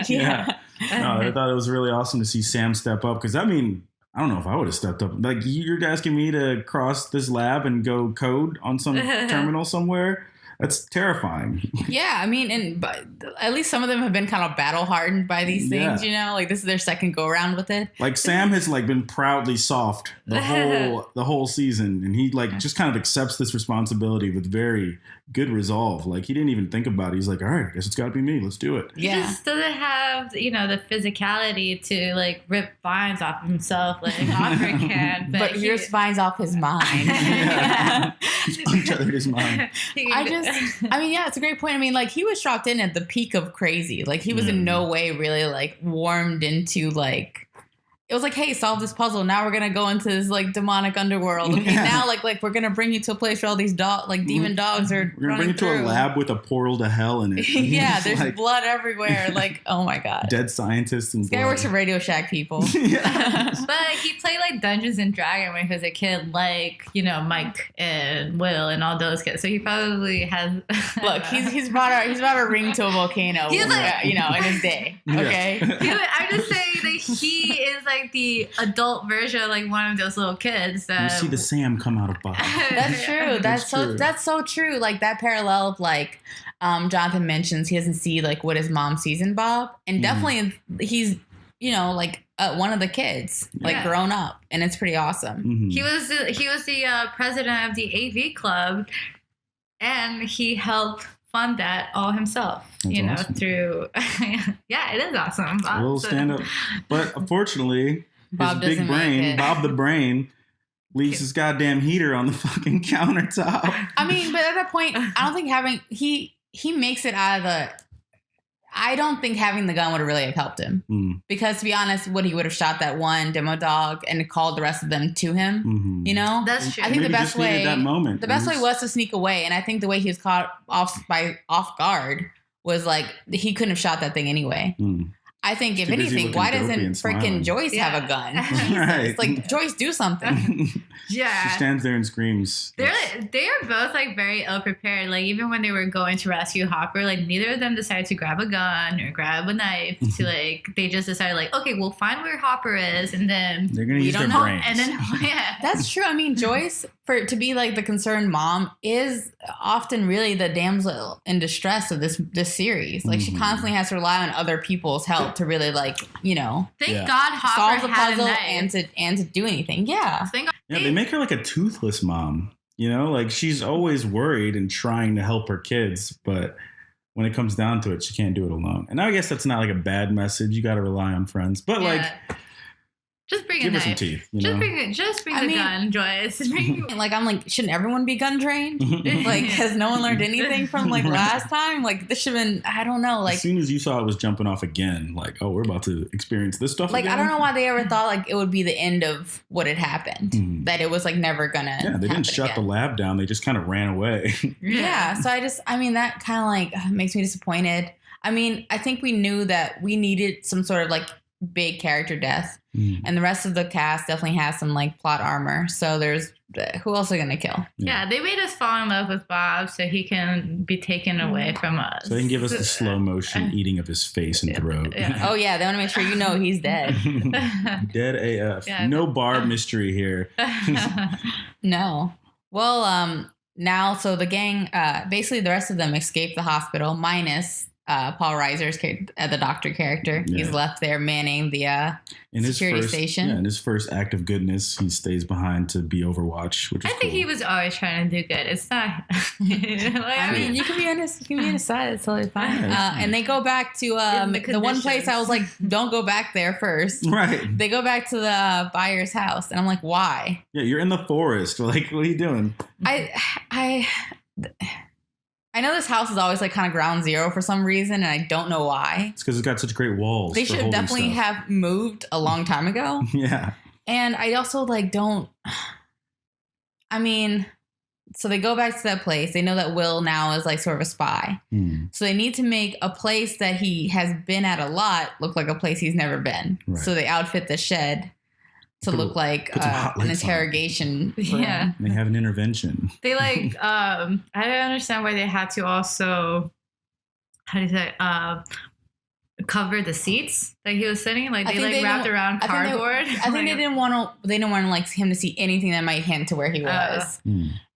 Speaker 4: Yeah. No, I thought it was really awesome to see Sam step up because, I mean, I don't know if I would have stepped up. Like, you're asking me to cross this lab and go code on some terminal somewhere? That's terrifying.
Speaker 1: Yeah, I mean, but at least some of them have been kind of battle hardened by these things, Like, this is their second go around with it.
Speaker 4: Like, Sam has like been proudly soft the whole season, and he like just kind of accepts this responsibility with very good resolve. Like, he didn't even think about it. He's like, all right, I guess it's got to be me. Let's do it.
Speaker 2: He just doesn't have the physicality to like rip vines off himself like Hopper can.
Speaker 1: But he rips vines off his mind.
Speaker 4: He's untethered his mind.
Speaker 1: It's a great point. I mean, like, he was dropped in at the peak of crazy. Like, he was in no way really, like, warmed into, like, it was like, hey, solve this puzzle. Now we're going to go into this, like, demonic underworld. Okay, now, like, we're going to bring you to a place where all these demon dogs are
Speaker 4: We're going to bring you to a lab with a portal to hell in it.
Speaker 1: Yeah, there's like, blood everywhere. Like, oh, my God.
Speaker 4: Dead scientists and blood.
Speaker 1: This guy works at Radio Shack, people.
Speaker 2: But he played, like, Dungeons and Dragons when he was a kid, like, Mike and Will and all those kids. So he probably has...
Speaker 1: Look, he's brought a ring to a volcano, in his day. Okay?
Speaker 2: I'm just saying that he is, like, the adult version of like one of those little kids that
Speaker 4: you see the Sam come out of Bob.
Speaker 1: That's true. That's so true. Like that parallel of like Jonathan mentions he doesn't see like what his mom sees in Bob, and definitely he's like one of the kids like grown up, and it's pretty awesome.
Speaker 2: Mm-hmm. He was the president of the AV club, and he helped fund that all himself.
Speaker 4: That's awesome.
Speaker 2: Through it is awesome.
Speaker 4: A little stand up, but unfortunately,
Speaker 1: Bob
Speaker 4: his big brain, Bob the Brain, leaves his goddamn heater on the fucking countertop.
Speaker 1: I mean, but at that point, I don't think he makes it out of the. I don't think having the gun would really have helped him because, to be honest, he would have shot that one demo dog and called the rest of them to him. Mm-hmm.
Speaker 2: That's true.
Speaker 1: I think
Speaker 4: the best way
Speaker 1: was to sneak away, and I think the way he was caught off guard was like he couldn't have shot that thing anyway. I think if anything, why doesn't freaking Joyce have a gun?
Speaker 4: Right.
Speaker 1: Like, Joyce, do something.
Speaker 2: Yeah.
Speaker 4: She stands there and screams.
Speaker 2: They are both like very ill prepared. Like even when they were going to rescue Hopper, like neither of them decided to grab a gun or grab a knife to like they just decided like, okay, we'll find where Hopper is and then
Speaker 4: they're gonna use their brains.
Speaker 2: And then
Speaker 1: That's true. I mean, Joyce, to be like the concerned mom is often really the damsel in distress of this series. Like she constantly has to rely on other people's help to really like, you know,
Speaker 2: thank God Hopper
Speaker 1: solve the
Speaker 2: had
Speaker 1: puzzle
Speaker 2: a knife.
Speaker 1: and to do anything. Yeah.
Speaker 4: They make her like a toothless mom, you know, like she's always worried and trying to help her kids, but when it comes down to it, she can't do it alone. And I guess that's not like a bad message. You got to rely on friends, but like,
Speaker 2: just bring
Speaker 4: give
Speaker 2: a
Speaker 4: her some
Speaker 2: knife.
Speaker 4: teeth.
Speaker 2: Just bring the gun, Joyce.
Speaker 1: Like I'm like, shouldn't everyone be gun trained? Like, has no one learned anything from like last time? Like this should have been. I don't know. Like
Speaker 4: as soon as you saw it was jumping off again, like, oh, we're about to experience this stuff.
Speaker 1: Like
Speaker 4: again?
Speaker 1: I don't know why they ever thought like it would be the end of what had happened. That it was like never gonna.
Speaker 4: Yeah, they didn't shut the lab down. They just kind of ran away.
Speaker 1: Yeah. So that kind of like makes me disappointed. I mean, I think we knew that we needed some sort of like big character death. And the rest of the cast definitely has some like plot armor. So there's who else are going to kill?
Speaker 2: Yeah, they made us fall in love with Bob so he can be taken away from us.
Speaker 4: So they can give us the slow motion eating of his face and throat.
Speaker 1: Yeah. Oh yeah, they want to make sure you know he's dead.
Speaker 4: Dead AF.
Speaker 2: Yeah.
Speaker 4: No Barb mystery here.
Speaker 1: No. Well, now so the gang, basically the rest of them escape the hospital minus Paul Reiser's the doctor character. Yeah. He's left there manning the security station.
Speaker 4: Yeah, in his first act of goodness, he stays behind to be Overwatch, which is
Speaker 2: I think he was always trying to do good. It's not.
Speaker 1: I mean, you can be on his side. It's totally fine. And they go back to the one place I was like, don't go back there first.
Speaker 4: Right.
Speaker 1: They go back to the buyer's house, and I'm like, why?
Speaker 4: Yeah, you're in the forest. Like, what are you doing?
Speaker 1: I know this house is always like kind of ground zero for some reason, and I don't know why.
Speaker 4: It's because it's got such great walls.
Speaker 1: They should definitely have moved a long time ago.
Speaker 4: Yeah.
Speaker 1: And I also like don't. I mean, so they go back to that place. They know that Will now is like sort of a spy. So they need to make a place that he has been at a lot look like a place he's never been. Right. So they outfit the shed to look like an interrogation room.
Speaker 2: Yeah.
Speaker 4: They have an intervention.
Speaker 2: They like, I don't understand why they had to also, how do you say, cover the seats that he was sitting. Like they wrapped around cardboard.
Speaker 1: I think they didn't want like him to see anything that might hint to where he was.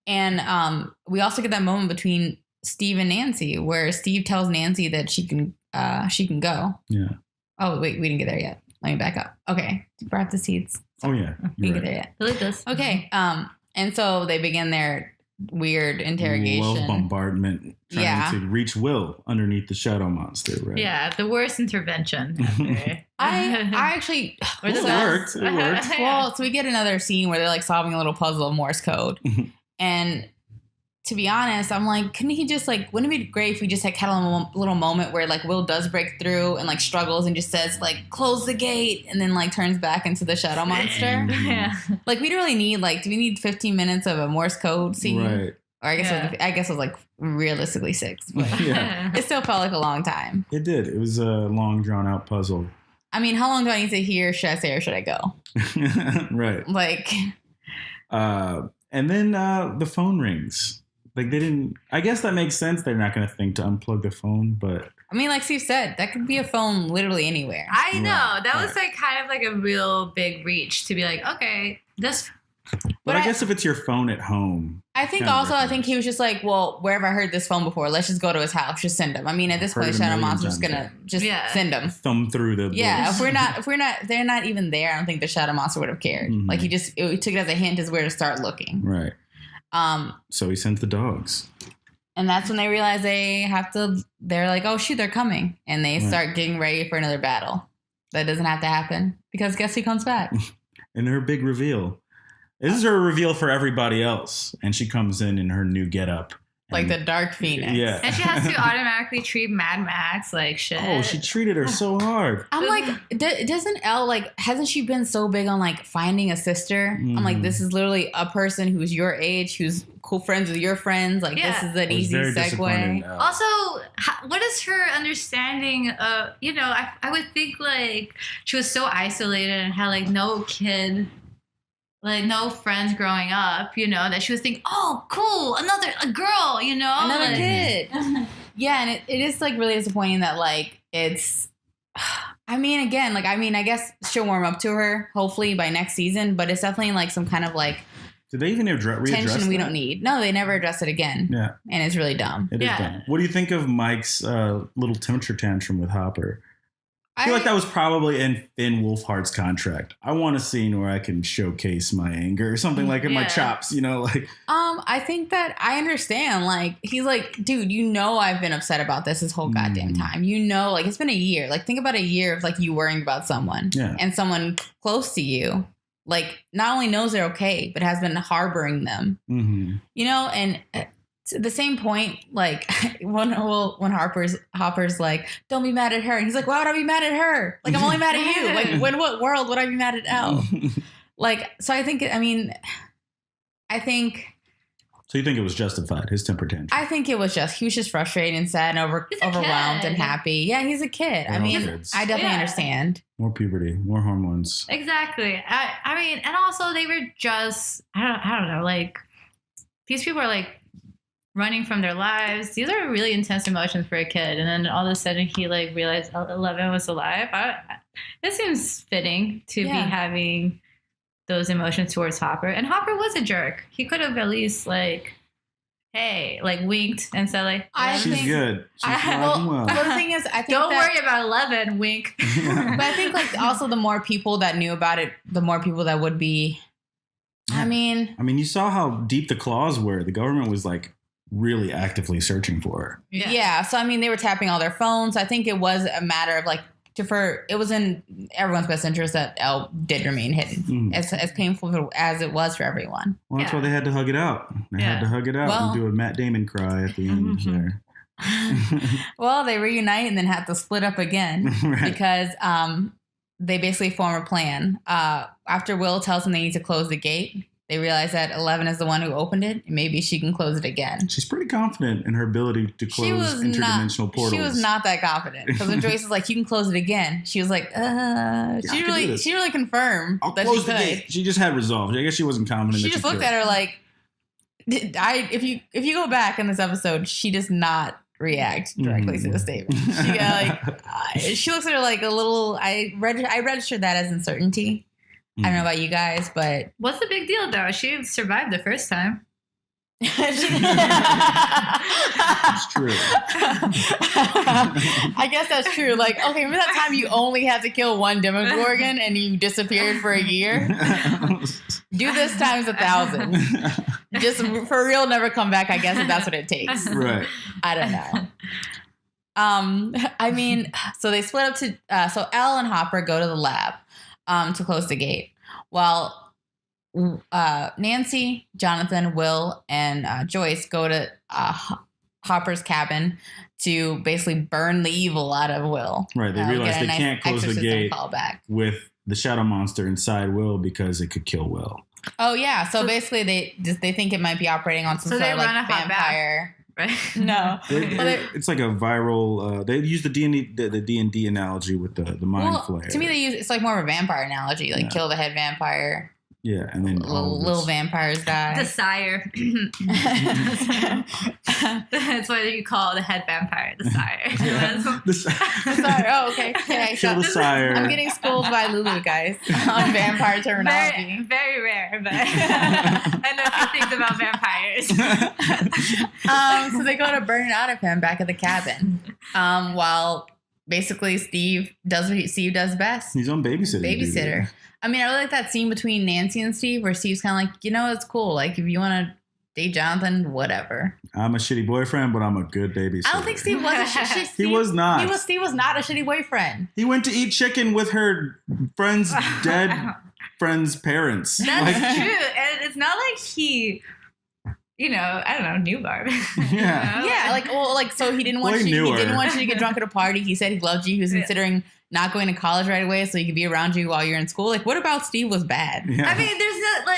Speaker 1: And we also get that moment between Steve and Nancy where Steve tells Nancy that she can go.
Speaker 4: Yeah.
Speaker 1: Oh wait, we didn't get there yet. Let me back up. Okay. Wrap the seats.
Speaker 4: Oh yeah.
Speaker 1: We didn't get there yet.
Speaker 2: I like this.
Speaker 1: Okay. And so they begin their weird interrogation.
Speaker 4: Love bombardment. Trying to reach Will underneath the shadow monster, right?
Speaker 2: Yeah, the worst intervention ever.
Speaker 1: I actually
Speaker 4: it worked.
Speaker 1: Well, so we get another scene where they're like solving a little puzzle of Morse code. And to be honest, I'm like, couldn't he just like, wouldn't it be great if we just like had a little moment where like Will does break through and like struggles and just says like, close the gate, and then like turns back into the shadow monster?
Speaker 2: Yeah.
Speaker 1: Like we don't really need do we need 15 minutes of a Morse code scene?
Speaker 4: Right.
Speaker 1: Or I guess it was like realistically 6. But it still felt like a long time.
Speaker 4: It did. It was a long drawn out puzzle.
Speaker 1: I mean, how long do I need to hear? Should I say or should I go?
Speaker 4: Right.
Speaker 1: Like.
Speaker 4: And then the phone rings. Like they didn't. I guess that makes sense. They're not going to think to unplug the phone, but
Speaker 1: I mean, like Steve said, that could be a phone literally anywhere.
Speaker 2: I know that was like kind of like a real big reach to be like, okay, this.
Speaker 4: But I guess if it's your phone at home,
Speaker 1: I think he was just like, well, where have I heard this phone before? Let's just go to his house, just send him. I mean, at this point, Shadow Monster's gonna just send him.
Speaker 4: Thumb through the
Speaker 1: they're not even there. I don't think the Shadow Monster would have cared. Mm-hmm. Like he took it as a hint as where to start looking.
Speaker 4: Right. So he sends the dogs.
Speaker 1: And that's when they realize they're like, oh shoot, they're coming. And they start getting ready for another battle. That doesn't have to happen because guess who comes back?
Speaker 4: And her big reveal. This is her reveal for everybody else. And she comes in her new getup.
Speaker 1: Like the Dark Phoenix.
Speaker 4: Yeah.
Speaker 2: And she has to automatically treat Mad Max like shit.
Speaker 4: Oh, she treated her so hard.
Speaker 1: I'm like, doesn't Elle, like, hasn't she been so big on, like, finding a sister? Mm. I'm like, this is literally a person who's your age, who's cool friends with your friends. Like, this is an easy segue.
Speaker 2: Also, what is her understanding of, I would think, like, she was so isolated and had, like, no kid. Like, no friends growing up, that she was thinking, oh, cool, a girl,
Speaker 1: Another kid. Yeah, and it is, like, really disappointing that, like, it's... I mean, again, I guess she'll warm up to her, hopefully, by next season, but it's definitely, like, some kind of, like,
Speaker 4: Did they even readdress
Speaker 1: tension we
Speaker 4: that?
Speaker 1: don't need. No, they never address it again.
Speaker 4: Yeah.
Speaker 1: And it's really dumb.
Speaker 4: It is dumb. What do you think of Mike's little temperature tantrum with Hopper? I feel like that was probably in Wolfhardt's contract. I want a scene where I can showcase my anger or something like in my chops, like.
Speaker 1: I think that I understand. Like, he's like, dude, I've been upset about this whole goddamn time. Like, it's been a year. Like, think about a year of like you worrying about someone and someone close to you. Like, not only knows they're okay, but has been harboring them. Mm-hmm. And to the same point, like when Hopper's like, don't be mad at her, and he's like, why would I be mad at her? Like, I'm only mad at you. Like, when what world would I be mad at Elle? Like, so I think.
Speaker 4: So you think it was justified, his temper tantrum? I think
Speaker 1: he was just frustrated and sad and overwhelmed and happy. Yeah, he's a kid. I definitely understand.
Speaker 4: More puberty, more hormones.
Speaker 2: Exactly. And also they were just, I don't know, like, these people are like running from their lives. These are really intense emotions for a kid. And then all of a sudden he like realized 11 was alive. It seems fitting to be having those emotions towards Hopper. And Hopper was a jerk. He could have at least like, hey, like winked and said like,
Speaker 4: she's good. She's well.
Speaker 1: The thing is, I think
Speaker 2: don't worry about 11, wink.
Speaker 1: But I think like also the more people that knew about it, the more people that would be. I mean,
Speaker 4: you saw how deep the claws were. The government was like really actively searching for her.
Speaker 1: Yeah. So they were tapping all their phones. I think it was a matter of like. It was in everyone's best interest that Elle did remain hidden, as painful as it was for everyone.
Speaker 4: Well, that's why they had to hug it out. They had to hug it out and do a Matt Damon cry at the end there.
Speaker 1: Well, they reunite and then have to split up again because they basically form a plan. After Will tells them they need to close the gate, they realize that 11 is the one who opened it, and maybe she can close it again.
Speaker 4: She's pretty confident in her ability to close interdimensional portals.
Speaker 1: She was not that confident. Because when Joyce was like, you can close it again, she was like, she really confirmed that she could. Gate.
Speaker 4: She just had resolve. I guess she wasn't confident.
Speaker 1: She just looked at her like, if you go back in this episode, she does not react directly to the statement. She looks at her like a little. I registered that as uncertainty. I don't know about you guys, but...
Speaker 2: What's the big deal, though? She survived the first time.
Speaker 4: It's true.
Speaker 1: I guess that's true. Like, okay, remember that time you only had to kill one Demogorgon and you disappeared for a year? Do this times 1,000. Just for real, never come back, I guess, if that's what it takes.
Speaker 4: Right.
Speaker 1: I don't know. So they split up to... so Elle and Hopper go to the lab. To close the gate, while Nancy, Jonathan, Will, and Joyce go to Hopper's cabin to basically burn the evil out of Will.
Speaker 4: Right, they realize they can't close the gate with the shadow monster inside Will because it could kill Will.
Speaker 1: Oh yeah, so basically they think it might be operating on some sort of like vampire. Right? No,
Speaker 4: it's like a viral. They use the D&D analogy with the mind flare.
Speaker 1: To me, it's like more of a vampire analogy, like kill the head vampire.
Speaker 4: Yeah, and then
Speaker 1: little vampires die.
Speaker 2: The sire. That's what you call the head vampire, the sire.
Speaker 4: The
Speaker 1: sire. Oh, okay.
Speaker 4: Kill the sire.
Speaker 1: I'm getting schooled by Lulu, guys, on vampire terminology.
Speaker 2: Very, very rare, but I know a few things about vampires.
Speaker 1: So they go to burn it out of him back at the cabin, while basically Steve does what Steve does best.
Speaker 4: He's on babysitter.
Speaker 1: Babysitter. I really like that scene between Nancy and Steve where Steve's kind of like, it's cool. Like, if you want to date Jonathan, whatever.
Speaker 4: I'm a shitty boyfriend, but I'm a good babysitter.
Speaker 1: I don't think Steve was a
Speaker 4: He was not.
Speaker 1: Steve was not a shitty boyfriend.
Speaker 4: He went to eat chicken with her friend's dead friend's parents.
Speaker 2: That's true. And it's not like he... I don't know, knew Barb.
Speaker 4: Yeah.
Speaker 1: Yeah, so he didn't want you to get drunk at a party. He said he loved you. He was considering not going to college right away so he could be around you while you're in school. Like, what about Steve was bad?
Speaker 4: Yeah.
Speaker 2: There's not,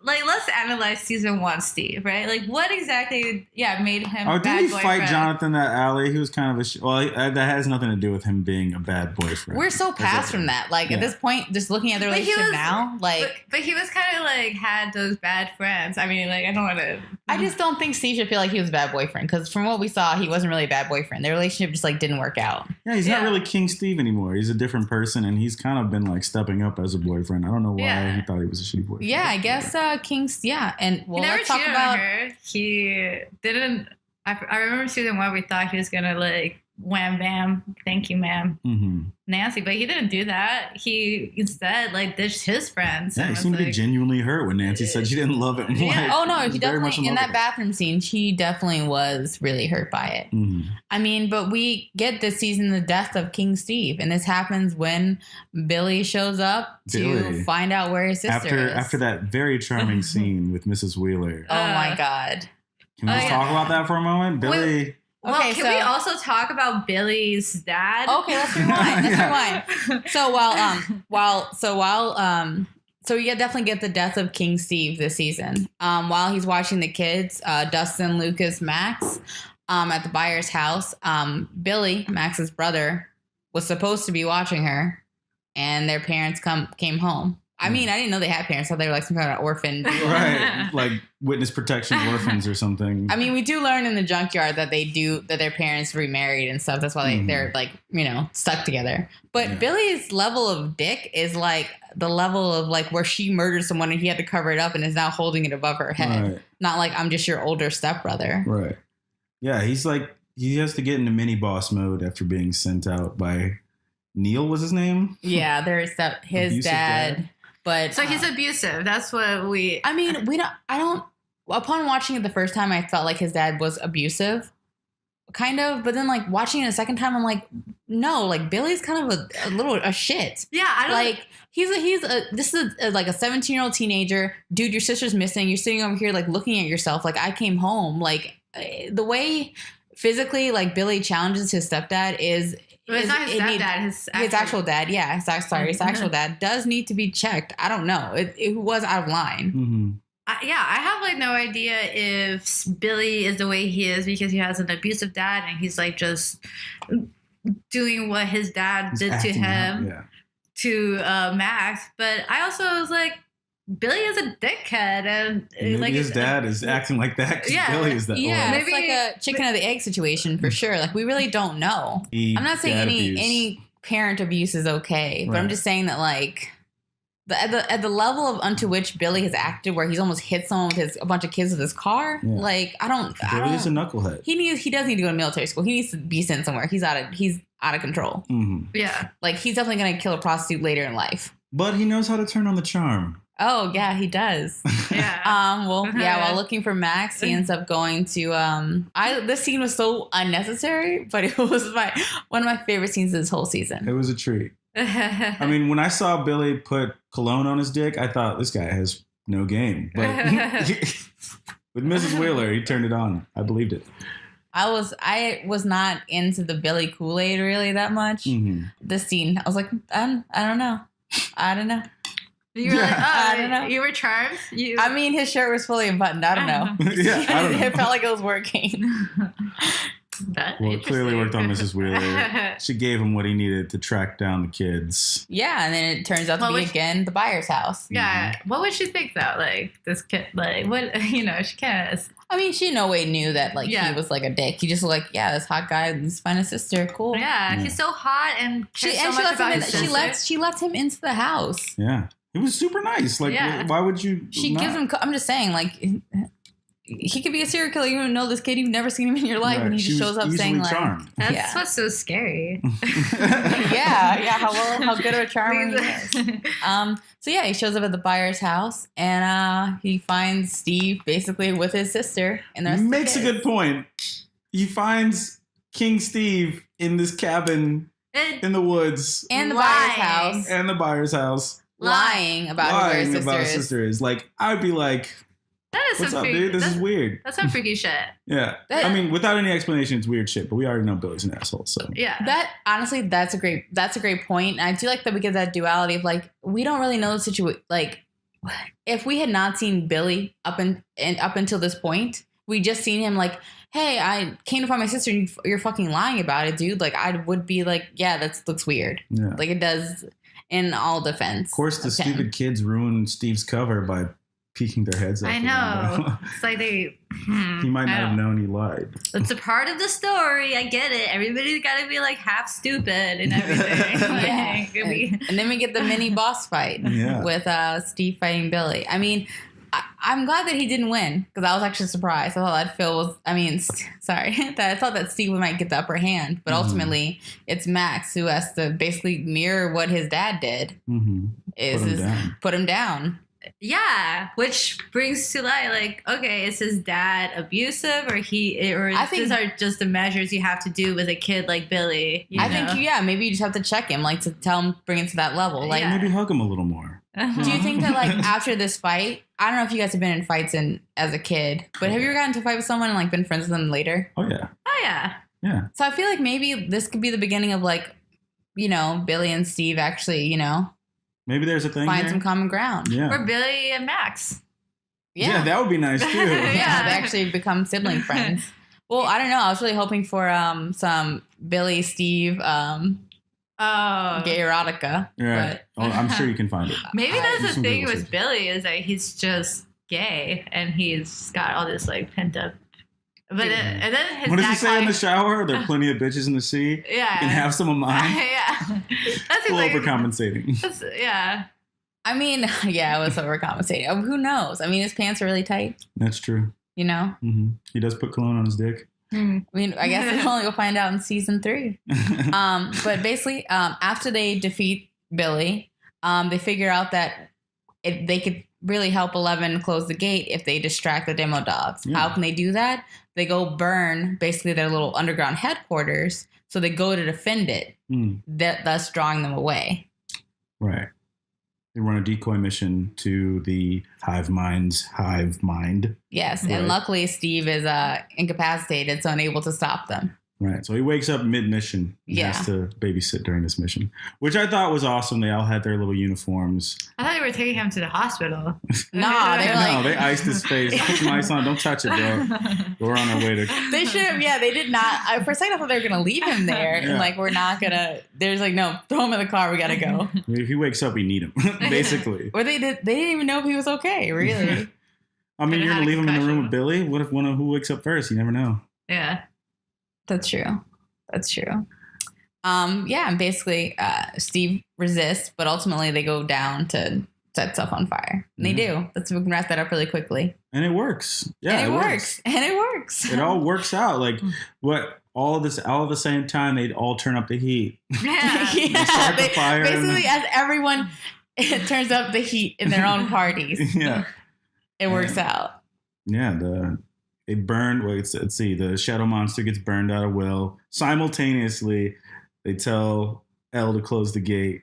Speaker 2: let's analyze season 1 Steve, right? Like, what exactly, made him a bad boyfriend?
Speaker 4: Did he fight Jonathan in that alley? He was kind of that has nothing to do with him being a bad boyfriend.
Speaker 1: We're so past from that. Like, at this point, just looking at the relationship now, like...
Speaker 2: But he was kind of, had those bad friends. I don't want to
Speaker 1: I just don't think Steve should feel like he was a bad boyfriend, because from what we saw, he wasn't really a bad boyfriend. Their relationship just like didn't work out.
Speaker 4: Yeah, he's not really King Steve anymore. He's a different person, and he's kind of been like stepping up as a boyfriend. I don't know why he thought he was a shitty boyfriend.
Speaker 1: Yeah, I guess King's, and
Speaker 2: well, let's talk about her. He didn't. I remember season 1, we thought he was gonna like wham bam, thank you, ma'am, Nancy, but he didn't do that. He instead like ditched his friends.
Speaker 4: Yeah, he seemed to be genuinely hurt when Nancy said she didn't love him.
Speaker 1: Yeah. Oh no, he definitely in that bathroom scene. She definitely was really hurt by it. I mean, but we get this season the death of King Steve, and this happens when Billy shows up to find out where his sister is.
Speaker 4: After that very charming scene with Mrs. Wheeler.
Speaker 1: Oh my God!
Speaker 4: Can we just talk about that for a moment, Billy?
Speaker 2: Well, can we also talk about Billy's dad?
Speaker 1: Okay, let's rewind. So so we definitely get the death of King Steve this season. While he's watching the kids, Dustin, Lucas, Max, at the Byers' house, Billy, Max's brother, was supposed to be watching her, and their parents came home. I mean, I didn't know they had parents. I thought they were like some kind of orphan.
Speaker 4: Right. Like witness protection orphans or something.
Speaker 1: I mean, we do learn in the junkyard that their parents remarried and stuff. That's why they're like, stuck together. But Billy's level of dick is like the level of like where she murdered someone and he had to cover it up and is now holding it above her head. Right. Not like, I'm just your older stepbrother.
Speaker 4: Right. Yeah. He's like, he has to get into mini boss mode after being sent out by Neil was his name.
Speaker 1: Yeah. There's his dad. But
Speaker 2: so he's abusive. That's what we.
Speaker 1: I mean, I don't. Upon watching it the first time, I felt like his dad was abusive, kind of. But then, like watching it a second time, I'm like, no, like Billy's kind of a shit.
Speaker 2: Yeah, I don't
Speaker 1: like. This is like a 17-year-old teenager, dude. Your sister's missing. You're sitting over here like looking at yourself. Like I came home. Like the way physically, like Billy challenges his stepdad is.
Speaker 2: But it's not his stepdad, his
Speaker 1: actual dad. Yeah, his actual dad does need to be checked. I don't know. It was out of line.
Speaker 2: I have like no idea if Billy is the way he is because he has an abusive dad and he's like just doing what his dad did to him to Max. But I also was like, Billy is a dickhead, and
Speaker 4: maybe
Speaker 2: like
Speaker 4: his dad is acting like that because Billy is that way.
Speaker 1: Yeah, maybe it's like a chicken or the egg situation for sure. Like we really don't know. I'm not saying any parent abuse is okay, but I'm just saying that like at the level of unto which Billy has acted, where he's almost hit someone with a bunch of kids with his car. Yeah. Like
Speaker 4: Billy's a knucklehead.
Speaker 1: He does need to go to military school. He needs to be sent somewhere. He's out of control.
Speaker 2: Yeah,
Speaker 1: like he's definitely gonna kill a prostitute later in life.
Speaker 4: But he knows how to turn on the charm.
Speaker 1: Oh yeah, he does.
Speaker 2: Yeah.
Speaker 1: While looking for Max, he ends up going to this scene was so unnecessary, but it was one of my favorite scenes of this whole season.
Speaker 4: It was a treat. I mean, when I saw Billy put cologne on his dick, I thought this guy has no game. But with Mrs. Wheeler, he turned it on. I believed it.
Speaker 1: I was not into the Billy Kool-Aid really that much. This scene, I was like, I don't know.
Speaker 2: You were like, I don't know. You were charmed?
Speaker 1: I mean, his shirt was fully unbuttoned. I don't know.
Speaker 4: I don't know.
Speaker 1: It felt like it was working.
Speaker 4: It clearly worked on Mrs. Wheeler. She gave him what he needed to track down the kids.
Speaker 1: Yeah, and then it turns out to be again the Byers' house.
Speaker 2: Yeah. What would she think though? Like this kid, like what? She can't.
Speaker 1: I mean, she in no way knew that he was like a dick. He just was like, yeah, this hot guy, let's find a sister, cool.
Speaker 2: Yeah, he's so hot and she
Speaker 1: lets him into the house.
Speaker 4: Yeah. It was super nice. Like, why would you?
Speaker 1: She gives him. I'm just saying, like, he could be a serial killer. You don't know this kid. You've never seen him in your life, and he just shows up saying, like,
Speaker 2: "That's what's so scary."
Speaker 1: How good of a charmer he is. So he shows up at the Byers' house, and he finds Steve basically with his sister, and the
Speaker 4: makes a good point. He finds King Steve in this cabin in the woods,
Speaker 1: and the Byers'
Speaker 4: house.
Speaker 1: Lying about where his sister is.
Speaker 4: Like, I'd be like, what's up, dude? This is weird.
Speaker 2: That's some freaky shit.
Speaker 4: Yeah. I mean, without any explanation, it's weird shit, but we already know Billy's an asshole, so.
Speaker 2: Yeah.
Speaker 1: Honestly, that's a great point. And I do like that we get that duality of, like, we don't really know the situation. Like, if we had not seen Billy up until this point, we just seen him like, hey, I came to find my sister and you're fucking lying about it, dude. Like, I would be like, yeah, that looks weird.
Speaker 4: Yeah.
Speaker 1: Like, it does... In all defense.
Speaker 4: Of course, the stupid kids ruined Steve's cover by peeking their heads up.
Speaker 2: I know. It's like they...
Speaker 4: he might not have known he lied.
Speaker 2: It's a part of the story. I get it. Everybody's got to be like half stupid and everything.
Speaker 1: And then we get the mini boss fight with Steve fighting Billy. I mean, I'm glad that he didn't win because I was actually surprised. I thought that Phil was, I thought that Steve might get the upper hand, but ultimately it's Max who has to basically mirror what his dad did. Put him down.
Speaker 2: Yeah, which brings to light, like, okay, is his dad abusive, or I think these are just the measures you have to do with a kid like Billy?
Speaker 1: I think, maybe you just have to check him, like, to tell him, bring it to that level. Like,
Speaker 4: maybe hug him a little more.
Speaker 1: Do you think that, like, after this fight, I don't know if you guys have been in fights as a kid, but have you ever gotten into a fight with someone and, like, been friends with them later?
Speaker 4: Oh, yeah.
Speaker 2: Yeah.
Speaker 1: So I feel like maybe this could be the beginning of, like, Billy and Steve actually,
Speaker 4: maybe there's a thing
Speaker 1: find some common ground.
Speaker 4: Yeah.
Speaker 2: Or Billy and Max.
Speaker 4: Yeah, that would be nice too.
Speaker 1: They actually become sibling friends. Well, I don't know. I was really hoping for some Billy, Steve, gay erotica.
Speaker 4: Right. I'm sure you can find it.
Speaker 2: Maybe that's the thing with Billy is that he's just gay and he's got all this like pent up. But and then his
Speaker 4: what does he say in the shower? There are plenty of bitches in the sea.
Speaker 2: Yeah.
Speaker 4: You can have some of mine.
Speaker 2: That's
Speaker 4: a little overcompensating.
Speaker 2: I
Speaker 1: mean, it was overcompensating. Who knows? I mean, his pants are really tight.
Speaker 4: That's true.
Speaker 1: Mm-hmm.
Speaker 4: He does put cologne on his dick.
Speaker 1: I mean, I guess we'll only go find out in season 3. But basically, after they defeat Billy, they figure out that they could really help 11 close the gate if they distract the demo dogs. Yeah. How can they do that? They go burn basically their little underground headquarters. So they go to defend it, thus drawing them away.
Speaker 4: Right. They run a decoy mission to the hive mind.
Speaker 1: Yes, right. And luckily Steve is incapacitated, so unable to stop them.
Speaker 4: Right. So he wakes up mid-mission and has to babysit during this mission, which I thought was awesome. They all had their little uniforms.
Speaker 2: I thought they were taking him to the hospital.
Speaker 1: They
Speaker 4: iced his face. Put some ice on. Don't touch it, bro. We're on our way to...
Speaker 1: They should have, they did not. For a second, I thought they were going to leave him there. And, we're not going to... There's no, throw him in the car. We got to go.
Speaker 4: If he wakes up, we need him, basically.
Speaker 1: Or they didn't even know if he was okay, really.
Speaker 4: I mean, you're going to leave him in the room with Billy? What if who wakes up first? You never know.
Speaker 2: Yeah.
Speaker 1: That's true. And basically, Steve resists, but ultimately they go down to set stuff on fire. And they do. We can wrap that up really quickly.
Speaker 4: And it works. Yeah,
Speaker 1: and it works. And it works.
Speaker 4: It all works out. Like, all at the same time, they'd all turn up the heat.
Speaker 1: Yeah. They start the fire. Basically, as everyone turns up the heat in their own parties.
Speaker 4: Yeah.
Speaker 1: It works out.
Speaker 4: Yeah, it burned. Let's see. The shadow monster gets burned out of Will. Simultaneously, they tell Elle to close the gate.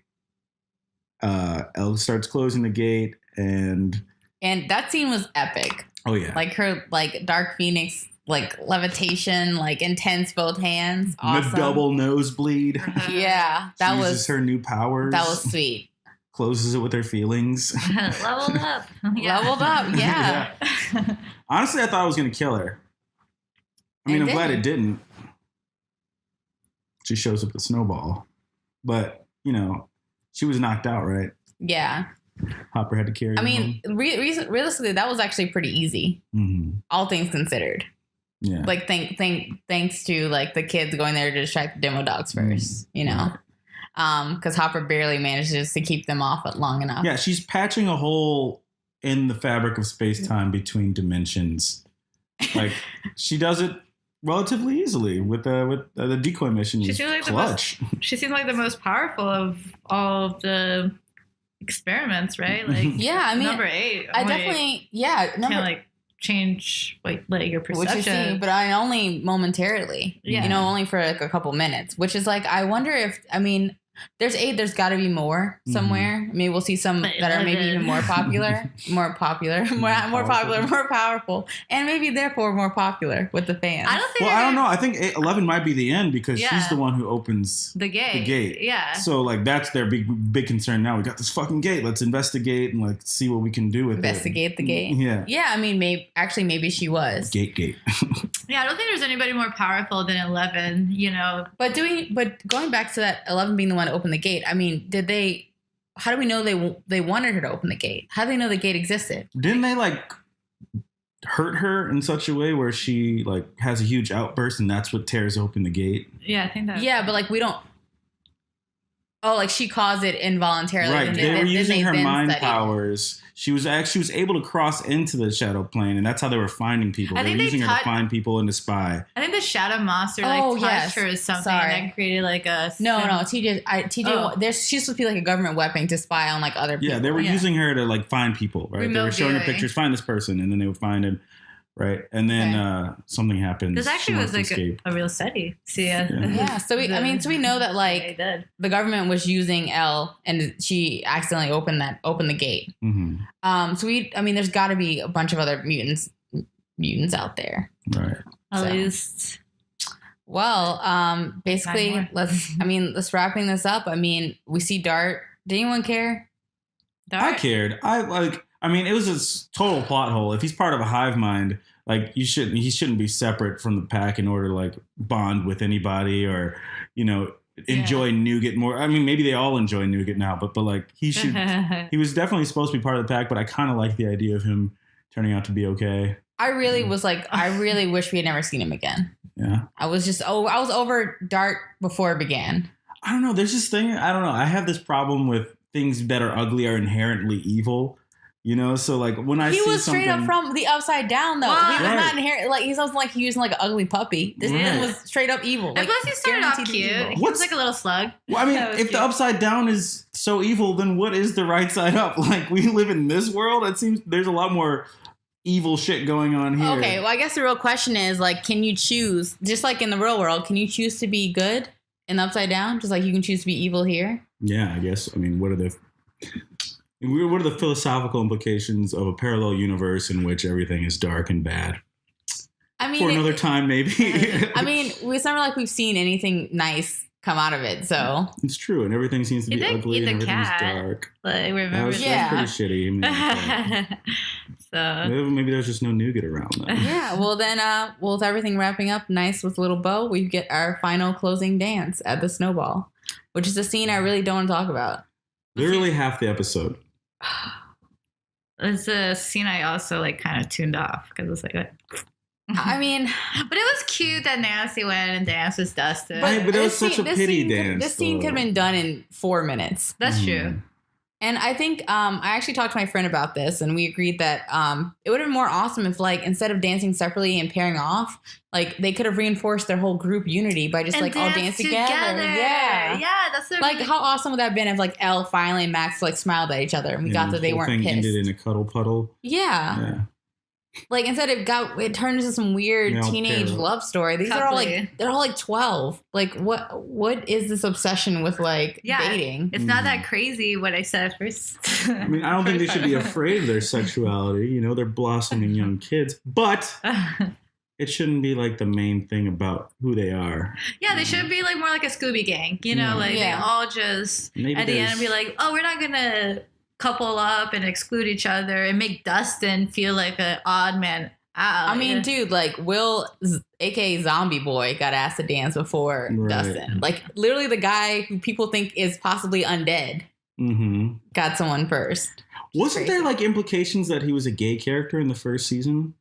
Speaker 4: Elle starts closing the gate, and
Speaker 1: that scene was epic.
Speaker 4: Oh yeah,
Speaker 1: like her Dark Phoenix levitation, intense both hands. Awesome.
Speaker 4: The double nosebleed.
Speaker 1: Yeah,
Speaker 4: that uses her new powers.
Speaker 1: That was sweet.
Speaker 4: Closes it with her feelings.
Speaker 2: Leveled up.
Speaker 1: Leveled up. Yeah.
Speaker 4: Honestly, I thought I was going to kill her. I mean, I'm glad it didn't. She shows up with Snowball. But, she was knocked out, right?
Speaker 1: Yeah.
Speaker 4: Hopper had to carry her home.
Speaker 1: Realistically, that was actually pretty easy. Mm-hmm. All things considered.
Speaker 4: Yeah.
Speaker 1: Thanks to, the kids going there to distract the demo dogs first, Right. Because Hopper barely manages to keep them off it long enough.
Speaker 4: Yeah, she's patching a hole in the fabric of space-time between dimensions. She does it relatively easily with the decoy mission.
Speaker 2: She seems she seems like the most powerful of all of the experiments, right?
Speaker 1: Yeah, I mean,
Speaker 2: number 8.
Speaker 1: I definitely,
Speaker 2: can't change your perception,
Speaker 1: which you see, but only momentarily.
Speaker 2: Yeah,
Speaker 1: only for a couple minutes. Which is I wonder if there's 8. There's got to be more somewhere. Maybe we'll see some that are maybe even more popular, more powerful, and maybe therefore more popular with the fans.
Speaker 2: I
Speaker 4: don't know. I think 11 might be the end because she's the one who opens
Speaker 2: the gate. Yeah.
Speaker 4: So that's their big concern now. We got this fucking gate. Let's investigate and see what we can do with
Speaker 1: investigate the gate.
Speaker 4: Yeah.
Speaker 1: Yeah. I mean, maybe she was
Speaker 4: gate.
Speaker 2: Yeah, I don't think there's anybody more powerful than 11.
Speaker 1: But going back to that 11 being the one to open the gate, I mean, how do we know they wanted her to open the gate? How do they know the gate existed?
Speaker 4: Didn't they like hurt her in such a way where she like has a huge outburst and that's what tears open the gate?
Speaker 2: Yeah, I think that.
Speaker 1: Yeah, but like we don't. Oh, like she caused it involuntarily.
Speaker 4: Right, they were using her mind powers. She was able to cross into the shadow plane, and that's how they were finding people. They were using her to find people and to spy.
Speaker 2: I think the shadow monster touched her or something that created like a...
Speaker 1: No, TJ, she's supposed to be like a government weapon to spy on like other people.
Speaker 4: Yeah, they were using her to like find people, right? They were showing her pictures, find this person, and then they would find him. Right, and then something happens.
Speaker 2: This actually was like a real study. So
Speaker 1: so we know that like the government was using Elle, and she accidentally opened the gate. Mm-hmm. There's got to be a bunch of other mutants out there,
Speaker 4: right?
Speaker 2: At least.
Speaker 1: Well, basically, let's wrapping this up. We see Dart. Did anyone care?
Speaker 2: Dart?
Speaker 4: I cared. It was a total plot hole. If he's part of a hive mind, like he shouldn't be separate from the pack in order to like bond with anybody or, enjoy nougat more. Maybe they all enjoy nougat now, but like he was definitely supposed to be part of the pack, but I kind of like the idea of him turning out to be okay.
Speaker 1: I really wish we had never seen him again.
Speaker 4: Yeah. I was
Speaker 1: over Dart before it began.
Speaker 4: I don't know. There's this thing. I don't know. I have this problem with things that are ugly are inherently evil. So like when I see something... He was
Speaker 1: straight up from the Upside Down, though. Wow. He was not inherent. Like, he sounds like he was like an ugly puppy. This man was straight up evil.
Speaker 2: Like, plus he started off cute. He was like a little slug.
Speaker 4: Well, if the Upside Down is so evil, then what is the right side up? Like, we live in this world? It seems there's a lot more evil shit going on here.
Speaker 1: Okay, well, I guess the real question is, like, can you choose, just like in the real world, can you choose to be good in the Upside Down? Just like you can choose to be evil here?
Speaker 4: Yeah, I guess. What are the philosophical implications of a parallel universe in which everything is dark and bad? For another time, maybe.
Speaker 1: It's never like we've seen anything nice come out of it, so.
Speaker 4: It's true, and everything seems to be ugly and everything's dark.
Speaker 2: Like, remember
Speaker 4: that's pretty shitty. So maybe there's just no nougat around that.
Speaker 1: Yeah, well then, with everything wrapping up nice with a little bow, we get our final closing dance at the snowball, which is a scene I really don't want to talk about.
Speaker 4: Literally half the episode.
Speaker 2: It's a scene I also like kind of tuned off because it's like,
Speaker 1: but
Speaker 2: it was cute that Nancy went and danced with Dustin.
Speaker 4: But it was such a pity dance.
Speaker 1: This scene could have been done in 4 minutes.
Speaker 2: That's true.
Speaker 1: And I think I actually talked to my friend about this, and we agreed that it would have been more awesome if, like, instead of dancing separately and pairing off, like they could have reinforced their whole group unity by just like all dance together. Yeah,
Speaker 2: that's
Speaker 1: like how awesome would that have been if like Elle finally and Max like smiled at each other and we got that they weren't pissed.
Speaker 4: Ended in a cuddle puddle.
Speaker 1: Yeah. Like instead it turned into some weird teenage love story. These are all like they're all like 12. Like what is this obsession with like dating?
Speaker 2: It's not that crazy what I said first.
Speaker 4: I don't think they should be afraid of their sexuality. They're blossoming young kids, but it shouldn't be like the main thing about who they are.
Speaker 2: Yeah, they should be like more like a Scooby Gang. They all just maybe at the end be like, oh, we're not gonna couple up and exclude each other and make Dustin feel like an odd man out.
Speaker 1: Dude, like Will, aka Zombie Boy, got asked to dance before Dustin. Like literally the guy who people think is possibly undead got someone first.
Speaker 4: Wasn't there like implications that he was a gay character in the first season?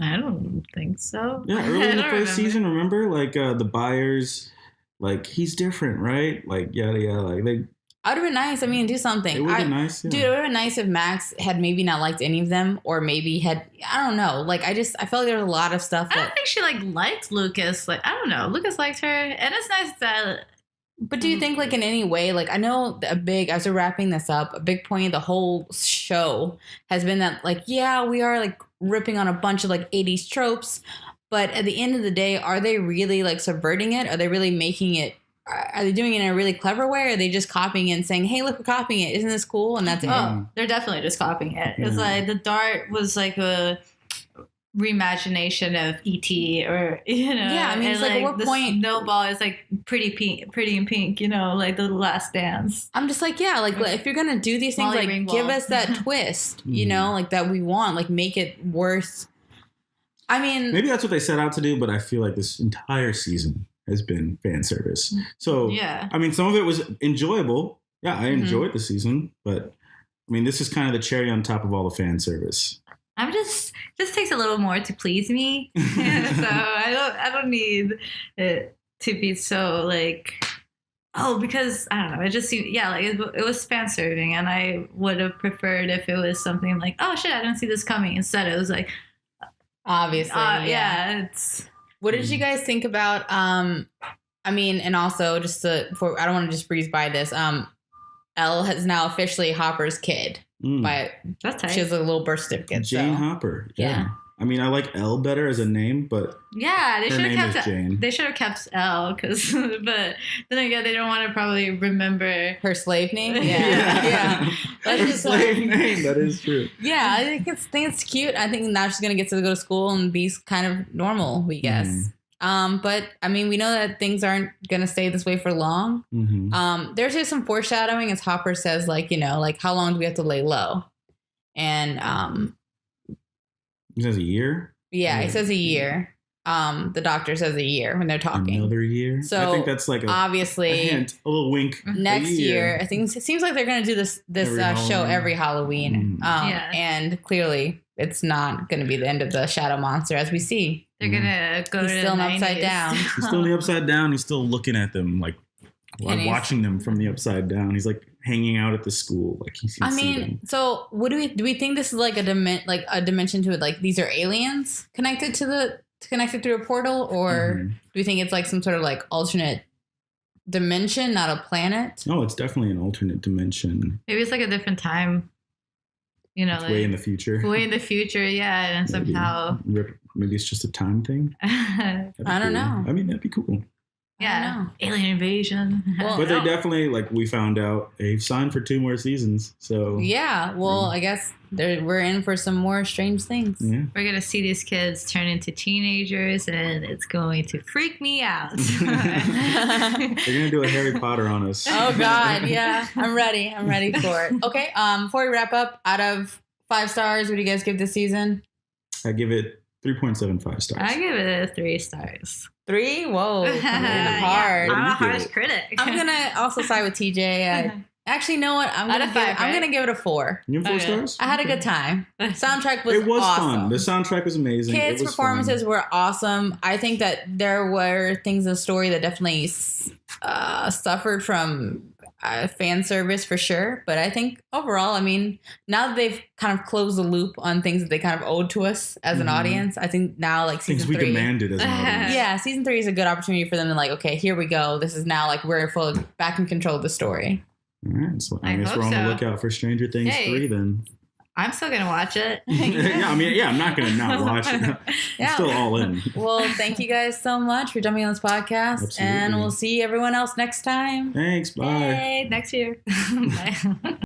Speaker 2: I don't think so.
Speaker 4: Yeah, early in the first season, remember? Like the buyers, like he's different, right? Like yada yada, like they.
Speaker 1: It would have been nice. Do something.
Speaker 4: It would have been nice. Yeah.
Speaker 1: Dude, it would have been nice if Max had maybe not liked any of them or maybe had, I don't know. Like, I felt like there was a lot of stuff
Speaker 2: I don't think she, liked Lucas. Like, I don't know. Lucas liked her. And it's nice that...
Speaker 1: But do you think, like, in any way, like, I know as we're wrapping this up, a big point of the whole show has been that, like, yeah, we are, like, ripping on a bunch of, like, 80s tropes. But at the end of the day, are they really, like, subverting it? Are they really making it... Are they doing it in a really clever way, or are they just copying it and saying, hey, look, we're copying it. Isn't this cool? And that's it.
Speaker 2: Oh, they're definitely just copying it. It's like the Dart was like a reimagination of E.T. or,
Speaker 1: Yeah, it's like at what point...
Speaker 2: Snowball is like pretty in pink, like the Last Dance.
Speaker 1: I'm just like, yeah, like if you're going to do these things, Molly like Ringwald. Give us that twist, like that we want, like make it worth...
Speaker 4: Maybe that's what they set out to do, but I feel like this entire season has been fan service. So, some of it was enjoyable, Yeah, I enjoyed the season, but I mean, this is kind of the cherry on top of all the fan service.
Speaker 2: I'm just takes a little more to please me, so I don't need it to be so like, oh, because I don't know, it just seemed like it was fan serving, and I would have preferred if it was something like, oh shit, I didn't see this coming. Instead, it was like,
Speaker 1: obviously,
Speaker 2: it's.
Speaker 1: What did you guys think about? I mean, and also just I don't want to just breeze by this. Elle is now officially Hopper's kid.
Speaker 2: That's tight.
Speaker 1: She has a little birth certificate.
Speaker 4: Jane Hopper. Yeah. I mean, I like Elle better as a name, but
Speaker 2: they should have kept
Speaker 4: Jane.
Speaker 2: They should have kept Elle, but then again, they don't want to probably remember
Speaker 1: her slave name.
Speaker 2: Yeah.
Speaker 4: Her slave name. That is true.
Speaker 1: Yeah, I think it's cute. I think now she's gonna get to go to school and be kind of normal, we guess. But I mean, we know that things aren't gonna stay this way for long. There's just some foreshadowing as Hopper says, like, how long do we have to lay low? And
Speaker 4: he says a year.
Speaker 1: Yeah, he says a year. The doctor says a year when they're talking.
Speaker 4: Another year.
Speaker 1: So
Speaker 4: I think that's like
Speaker 1: obviously
Speaker 4: a hint, a little wink.
Speaker 1: Next year, I think it seems like they're gonna do this show every Halloween. And clearly it's not gonna be the end of the Shadow Monster as we see.
Speaker 2: They're gonna go
Speaker 1: He's
Speaker 2: to
Speaker 1: still
Speaker 2: the
Speaker 1: upside down.
Speaker 4: He's still in the upside down. He's still looking at them like watching them from the upside down. He's like hanging out at the school, like he sees them.
Speaker 1: So what do we think this is like a dimension to it? Like these are aliens connected through a portal, or do we think it's like some sort of like alternate dimension, not a planet?
Speaker 4: No, it's definitely an alternate dimension.
Speaker 2: Maybe it's like a different time. Like,
Speaker 4: way in the future.
Speaker 2: Way in the future, yeah, and somehow
Speaker 4: maybe it's just a time thing.
Speaker 1: I don't know.
Speaker 4: I mean, that'd be cool.
Speaker 2: Yeah, alien invasion.
Speaker 1: Well,
Speaker 4: but they definitely, like we found out, they've signed for 2 more seasons. So
Speaker 1: yeah, well, I guess we're in for some more strange things.
Speaker 4: Yeah.
Speaker 2: We're gonna see these kids turn into teenagers, and it's going to freak me out.
Speaker 4: They're gonna do a Harry Potter on us.
Speaker 1: Oh God, yeah, I'm ready for it. Okay, before we wrap up, out of 5 stars, what do you guys give this season?
Speaker 4: I give it 3.75 stars.
Speaker 2: I give it 3 stars.
Speaker 1: 3? Whoa, hard.
Speaker 2: Yeah, I'm a harsh critic.
Speaker 1: I'm gonna also side with TJ. Actually, you know what? I'm gonna give it a 4.
Speaker 4: You have 4 stars?
Speaker 1: I had a good time. Soundtrack was awesome.
Speaker 4: It was fun. The soundtrack was amazing.
Speaker 1: Kids' performances were awesome. I think that there were things in the story that definitely suffered from fan service for sure. But I think overall, I mean, now that they've kind of closed the loop on things that they kind of owed to us as an audience, I think now like season 3.
Speaker 4: Things we demanded as an audience.
Speaker 1: Yeah, season 3 is a good opportunity for them to like, okay, here we go. This is now like we're back in control of the story.
Speaker 4: All right, so I guess we're on the lookout for Stranger Things 3 then.
Speaker 2: I'm still going to watch it.
Speaker 4: I'm not going to not watch it. I'm still all in.
Speaker 1: Well, thank you guys so much for jumping on this podcast. Absolutely. And we'll see everyone else next time.
Speaker 4: Thanks, bye.
Speaker 2: Yay, next year. Bye.